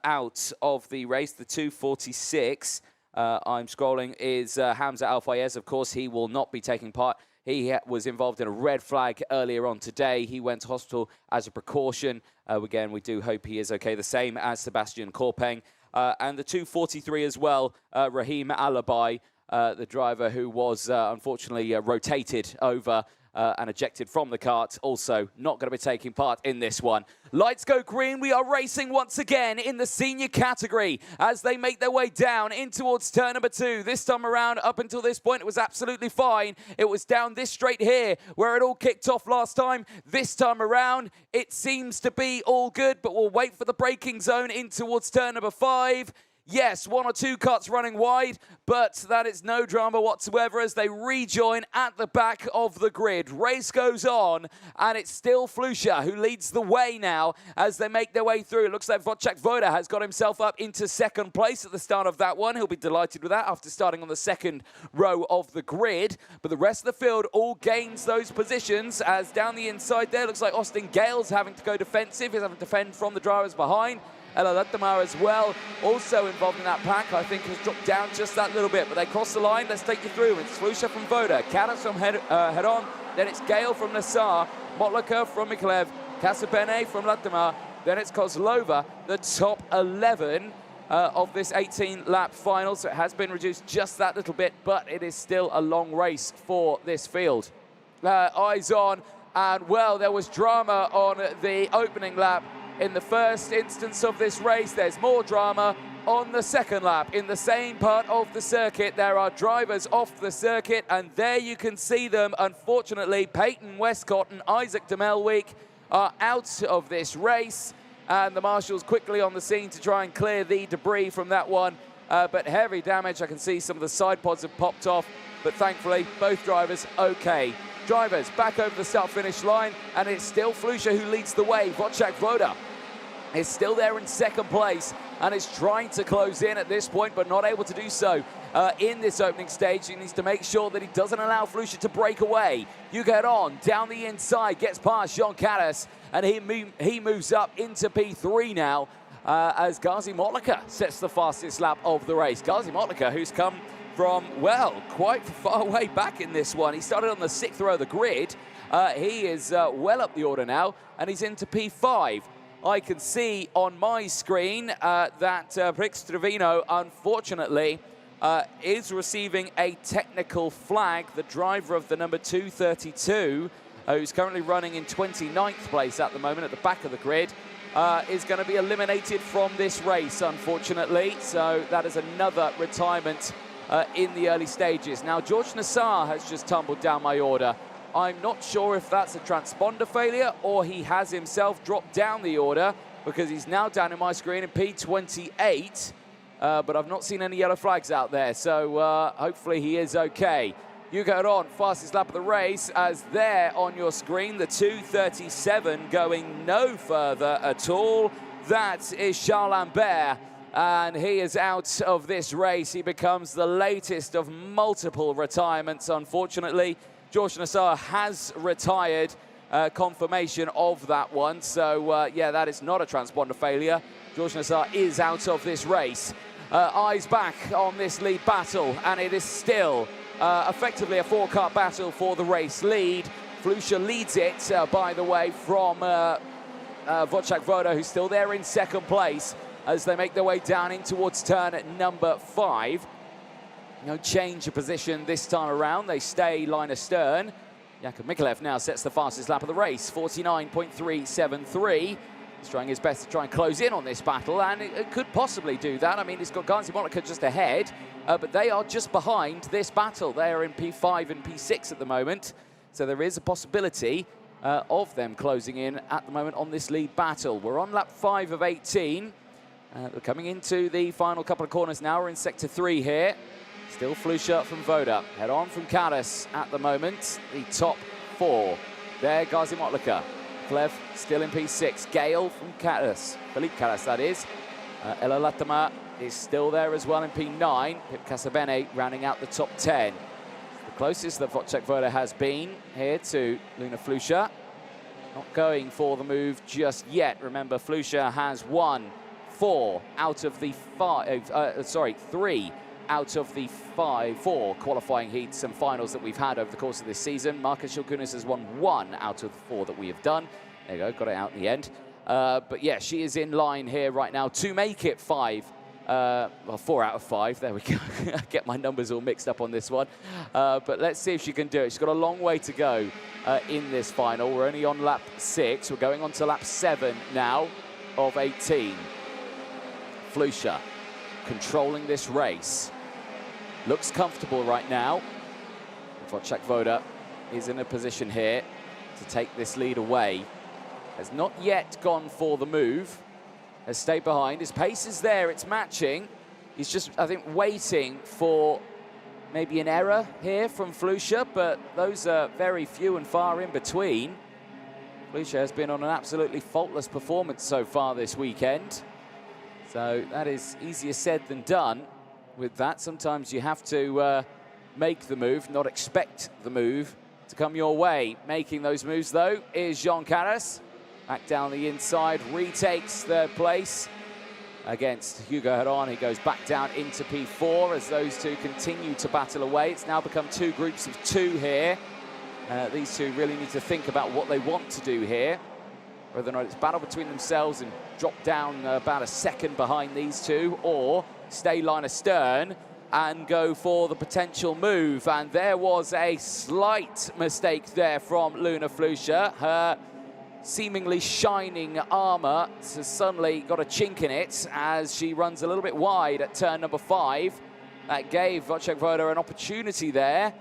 out of the race. The 246, I'm scrolling, is Hamza Al-Fayez. Of course, he will not be taking part. He was involved in a red flag earlier on today. He went to hospital as a precaution. Again, we do hope he is okay. The same as Sebastian Korpeng. And the 243 as well, Rahim Alabai, the driver who was unfortunately rotated over and ejected from the kart, also not going to be taking part in this one. Lights go green. We are racing once again in the senior category as they make their way down in towards turn number 2. This time around, up until this point, it was absolutely fine. It was down this straight here where it all kicked off last time. This time around, it seems to be all good, but we'll wait for the braking zone in towards turn number 5. Yes, 1 or 2 karts running wide, but that is no drama whatsoever as they rejoin at the back of the grid. Race goes on, and it's still Flusha who leads the way now as they make their way through. It looks like Wojciech Woda has got himself up into second place at the start of that one. He'll be delighted with that after starting on the second row of the grid. But the rest of the field all gains those positions as down the inside there, looks like Austin Gale's having to go defensive. He's having to defend from the drivers behind. Ella Latamar as well, also involved in that pack, I think has dropped down just that little bit, but they cross the line. Let's take you through. It's Flusha from Voda, Karas from Head-On, then it's Gale from Nassar, Motlaka from Mikalev, Casabene from Latamar, then it's Kozlova, the top 11 of this 18-lap final, so it has been reduced just that little bit, but it is still a long race for this field. Eyes on, and well, there was drama on the opening lap. In the first instance of this race, there's more drama on the second lap. In the same part of the circuit, there are drivers off the circuit, and there you can see them. Unfortunately, Peyton Westcott and Isaac de Melwyk are out of this race, and the marshals quickly on the scene to try and clear the debris from that one. But heavy damage. I can see some of the side pods have popped off, but thankfully, both drivers okay. Drivers back over the start-finish line, and it's still Flusha who leads the way. Wojciech Woda is still there in second place and is trying to close in at this point, but not able to do so in this opening stage. He needs to make sure that he doesn't allow Flusha to break away. You get on, down the inside, gets past Jean Caras, and he moves up into P3 now as Gazi Motlaka sets the fastest lap of the race. Gazi Motlaka, who's come from, well, quite far way back in this one. He started on the 6th row of the grid. He is well up the order now, and he's into P5. I can see on my screen that Prix Trevino, unfortunately, is receiving a technical flag. The driver of the number 232, who's currently running in 29th place at the moment at the back of the grid, is going to be eliminated from this race, unfortunately. So that is another retirement in the early stages. Now, George Nassar has just tumbled down my order. I'm not sure if that's a transponder failure or he has himself dropped down the order, because he's now down in my screen in P28, but I've not seen any yellow flags out there, so hopefully he is okay. You go on, fastest lap of the race, as there on your screen, the 237 going no further at all. That is Charles Lambert, and he is out of this race. He becomes the latest of multiple retirements, unfortunately. George Nassar has retired, confirmation of that one. So, yeah, that is not a transponder failure. George Nassar is out of this race. eyes back on this lead battle, and it is still effectively a 4-car battle for the race lead. Flusha leads it, by the way, from Wojciech Woda, who's still there in second place as they make their way down in towards turn at number 5. No change of position this time around. They stay line astern. Jakub Mikulev now sets the fastest lap of the race, 49.373. He's trying his best to try and close in on this battle, and it could possibly do that. I mean, it's got Gazi Monaco just ahead, but they are just behind this battle. They are in P5 and P6 at the moment, so there is a possibility of them closing in at the moment on this lead battle. We're on lap 5 of 18. We're coming into the final couple of corners now. We're in sector 3 here. Still Flusha from Woda. Head on from Karas at the moment. The top 4. There, Gazi Motlaka. Klev still in P6. Gale from Karas. Philippe Karas, that is. Ella Latama is still there as well in P9. Pip Casabene rounding out the top 10. The closest that Wojciech Woda has been here to Luna Flusha. Not going for the move just yet. Remember, Flusha has 3 out of the 4 qualifying heats and finals that we've had over the course of this season. Markus Schulkunis has won 1 out of the 4 that we have done. There you go, got it out in the end. But yeah, she is in line here right now to make it 4 out of 5. There we go. I get my numbers all mixed up on this one. But let's see if she can do it. She's got a long way to go in this final. We're only on lap 6. We're going on to lap 7 now of 18. Flusha controlling this race. Looks comfortable right now. Wojciech Woda is in a position here to take this lead away. Has not yet gone for the move. Has stayed behind. His pace is there. It's matching. He's just, I think, waiting for maybe an error here from Flusha, but those are very few and far in between. Flusha has been on an absolutely faultless performance so far this weekend. So that is easier said than done with that. Sometimes you have to make the move, not expect the move to come your way. Making those moves, though, is Jean Karas. Back down the inside, retakes third place against Hugo Heron. He goes back down into P4 as those two continue to battle away. It's now become 2 groups of 2 here. These two really need to think about what they want to do here. Whether or not it's battle between themselves and drop down about a second behind these two, or stay line astern and go for the potential move. And there was a slight mistake there from Luna Flusha. Her seemingly shining armour has suddenly got a chink in it as she runs a little bit wide at turn number 5. That gave Wojciech Woda an opportunity there,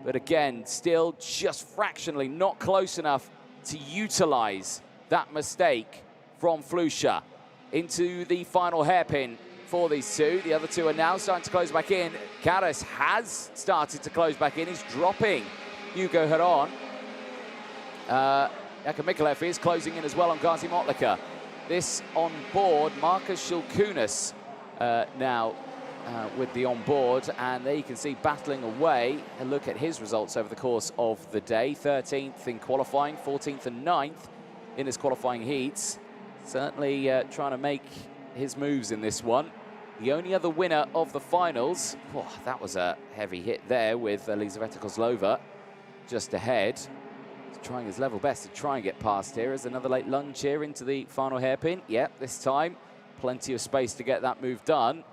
but again, still just fractionally not close enough to utilise that mistake from Flusha. Into the final hairpin for these two. The other two are now starting to close back in. Karas has started to close back in. He's dropping Hugo Heron. Jakub Mikulev is closing in as well on Gazi Motlaka. This on board, Markus Schulkunis now with the on board, and there you can see battling away. A look at his results over the course of the day. 13th in qualifying, 14th and 9th in his qualifying heats. Certainly trying to make his moves in this one. The only other winner of the finals, that was a heavy hit there with Elizaveta Kozlova just ahead. He's trying his level best to try and get past here. As another late lunge here into the final hairpin. Yep, this time plenty of space to get that move done.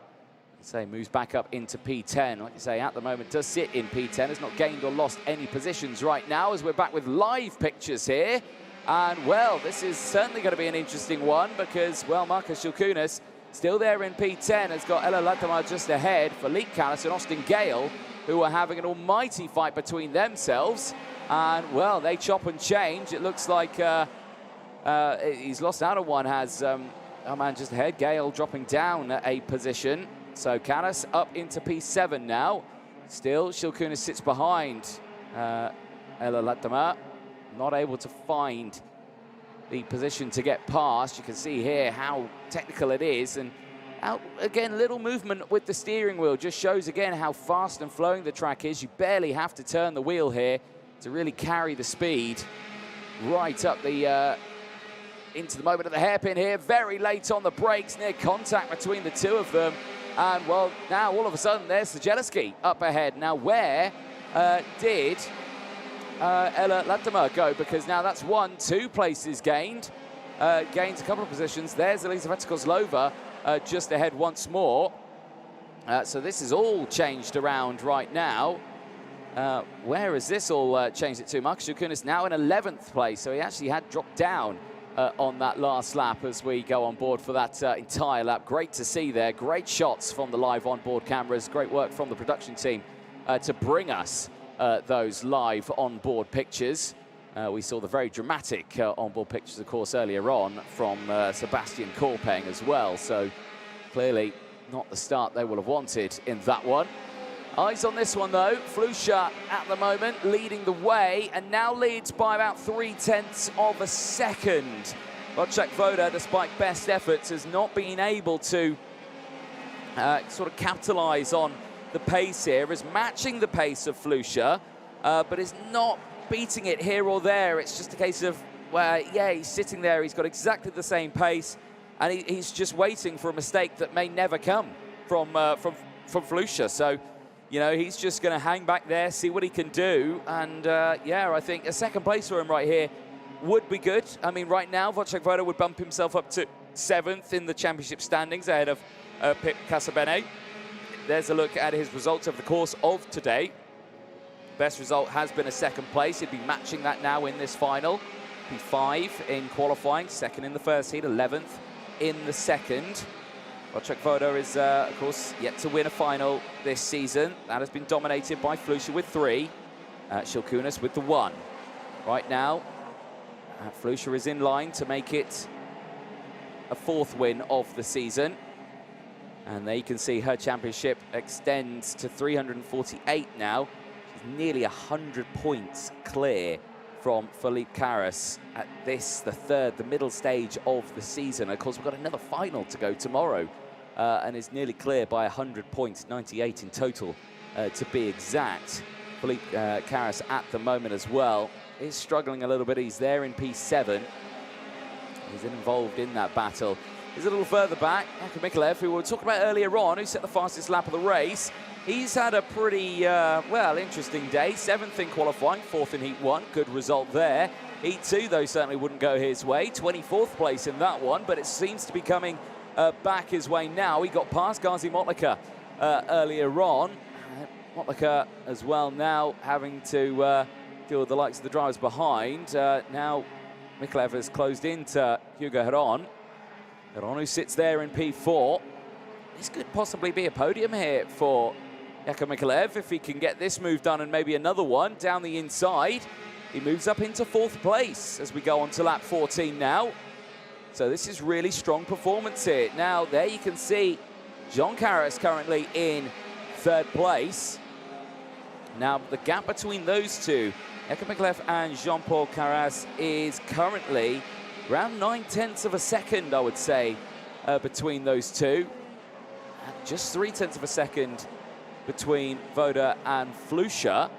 Say moves back up into P10. Like you say, at the moment does sit in P10. Has not gained or lost any positions right now, as we're back with live pictures here. And, well, this is certainly going to be an interesting one because, well, Markus Schulkunis still there in P10, has got Ella Latama just ahead. Philippe Karas and Austin Gale, who are having an almighty fight between themselves. And, well, they chop and change. It looks like he's lost out on one, has our man just ahead. Gale dropping down a position. So Karas up into P7 now. Still, Schulkunis sits behind Ella Latama. Not able to find the position to get past. You can see here how technical it is, and out again, little movement with the steering wheel just shows again how fast and flowing the track is. You barely have to turn the wheel here to really carry the speed right up the into the moment of the hairpin here. Very late on the brakes, near contact between the two of them. And, well, now all of a sudden there's the jet ski up ahead. Now, where did Ella Latimer go? Because now that's 2 places gained. Gains a couple of positions. There's Elizaveta Kozlova just ahead once more. So this is all changed around right now. Where has this all changed it to? Marcus Jukunis now in 11th place, so he actually had dropped down on that last lap as we go on board for that entire lap. Great to see there. Great shots from the live onboard cameras. Great work from the production team to bring us those live onboard pictures. We saw the very dramatic onboard pictures, of course, earlier on from Sebastian Korpeng as well. So clearly not the start they will have wanted in that one. Eyes on this one, though. Flusha at the moment leading the way, and now leads by about 0.3 of a second. Wojciech Woda, despite best efforts, has not been able to sort of capitalise on the pace here, is matching the pace of Flusha, but is not beating it here or there. It's just a case of, well, yeah, he's sitting there, he's got exactly the same pace, and he's just waiting for a mistake that may never come from Flusha. So, you know, he's just going to hang back there, see what he can do. And, yeah, I think a second place for him right here would be good. I mean, right now, Wojciech Woda would bump himself up to 7th in the championship standings ahead of Pip Casabene. There's a look at his results over the course of today. Best result has been a second place. He'd be matching that now in this final. P5 in qualifying, 2nd in the first heat, 11th in the second. Wojciech Woda is, of course, yet to win a final this season. That has been dominated by Flusha with 3, Shilkunas with the 1. Right now, Flusha is in line to make it a 4th win of the season. And there you can see her championship extends to 348 now. She's nearly 100 points clear from Philippe Carras at this, the middle stage of the season. Of course, we've got another final to go tomorrow, and is nearly clear by 100 points, 98 in total to be exact. Philippe Carras at the moment as well is struggling a little bit. He's there in P7. He's involved in that battle. He's a little further back, Jakub Mikalev, who we were talking about earlier on, who set the fastest lap of the race. He's had a pretty, well, interesting day. 7th in qualifying, 4th in Heat 1. Good result there. Heat 2, though, certainly wouldn't go his way. 24th place in that one, but it seems to be coming back his way now. He got past Gazi Motlaka earlier on. Motlaka as well now having to deal with the likes of the drivers behind. Now Mikalev has closed into Hugo Heron. Heron, who sits there in P4. This could possibly be a podium here for Jakub Mikalev if he can get this move done and maybe another one down the inside. He moves up into 4th place as we go on to lap 14 now. So this is really strong performance here. Now, there you can see John Carras currently in 3rd place. Now, the gap between those two, Jakub Mikalev and Jean-Paul Carras, is currently around 0.9 of a second, I would say, between those two. And just 0.3 of a second between Woda and Flusha.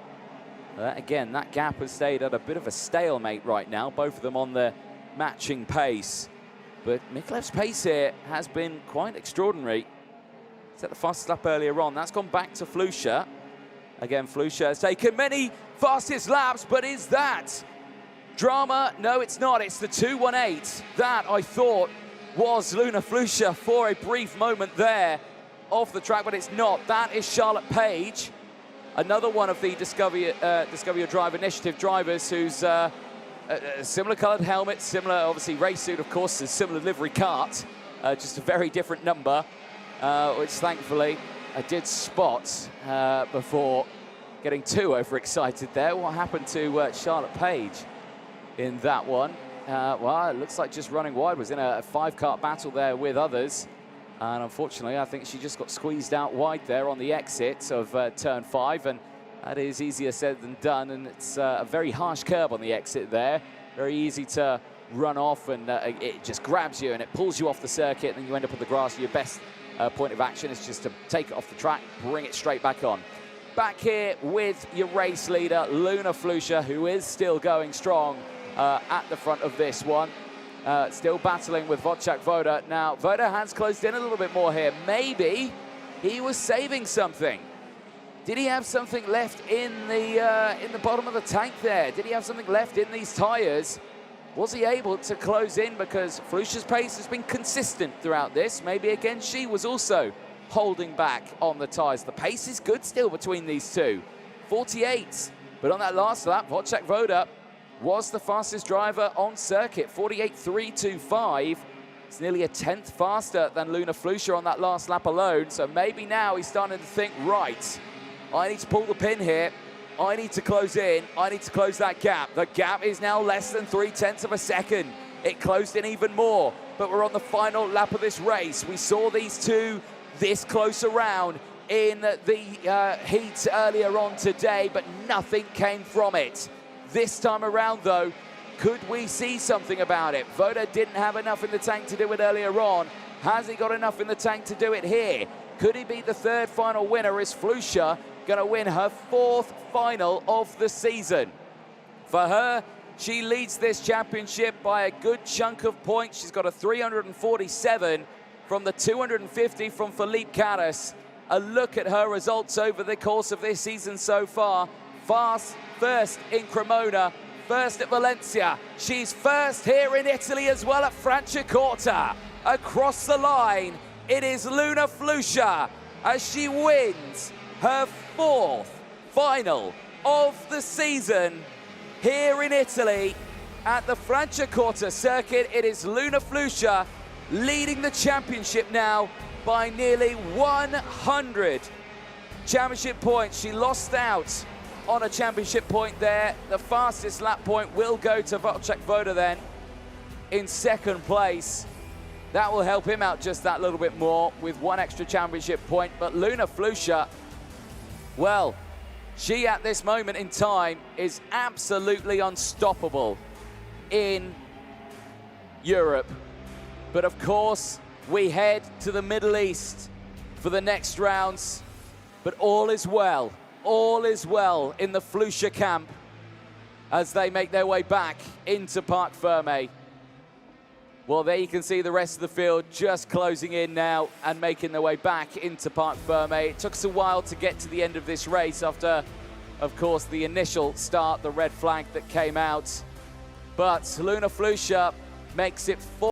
Again, that gap has stayed at a bit of a stalemate right now, both of them on the matching pace. But Mikalev's pace here has been quite extraordinary. Set the fastest lap earlier on. That's gone back to Flusha. Again, Flusha has taken many fastest laps, but is that drama? No, it's not. It's the 2:18. That, I thought, was Luna Flusha for a brief moment there off the track, but it's not. That is Charlotte Page, another one of the Discover Your Drive Initiative drivers who's a similar coloured helmet, similar, obviously, race suit, of course, a similar livery cart, just a very different number, which thankfully I did spot before getting too overexcited there. What happened to Charlotte Page in that one? Well, it looks like just running wide, was in a 5-kart battle there with others. And unfortunately, I think she just got squeezed out wide there on the exit of turn 5. And that is easier said than done. And it's a very harsh curb on the exit there. Very easy to run off, and it just grabs you and it pulls you off the circuit, and then you end up on the grass. Your best point of action is just to take it off the track, bring it straight back on. Back here with your race leader, Luna Flusha, who is still going strong at the front of this one. Still battling with Wojciech Woda. Now, Woda has closed in a little bit more here. Maybe he was saving something. Did he have something left in the bottom of the tank there? Did he have something left in these tyres? Was he able to close in? Because Flusha's pace has been consistent throughout this. Maybe again she was also holding back on the tyres. The pace is good still between these two. 48. But on that last lap, Franciacorta was the fastest driver on circuit. 48.325. It's nearly a tenth faster than Luna Flusha on that last lap alone. So maybe now he's starting to think, right, I need to pull the pin here. I need to close in. I need to close that gap. The gap is now less than 0.3 of a second. It closed in even more, but we're on the final lap of this race. We saw these two this close around in the heat earlier on today, but nothing came from it. This time around, though, could we see something about it? Voda didn't have enough in the tank to do it earlier on. Has he got enough in the tank to do it here? Could he be the third final winner? Is Flusha going to win her fourth final of the season? For her, she leads this championship by a good chunk of points. She's got a 347 from the 250 from Felipe Caras. A look at her results over the course of this season so far. First in Cremona, first at Valencia. She's first here in Italy as well at Franciacorta. Across the line, it is Luna Flusha as she wins her fourth final of the season here in Italy at the Franciacorta circuit. It is Luna Flusha leading the championship now by nearly 100 championship points. She lost out on a championship point there. The fastest lap point will go to Franciacorta then in second place. That will help him out just that little bit more with one extra championship point. But Luna Flusha, well, she at this moment in time is absolutely unstoppable in Europe. But of course, we head to the Middle East for the next rounds. But all is well in the Flusha camp as they make their way back into Parc Ferme. Well, there you can see the rest of the field just closing in now and making their way back into Parc Ferme. It took us a while to get to the end of this race after, of course, the initial start, the red flag that came out. But Luna Flusha makes it 4.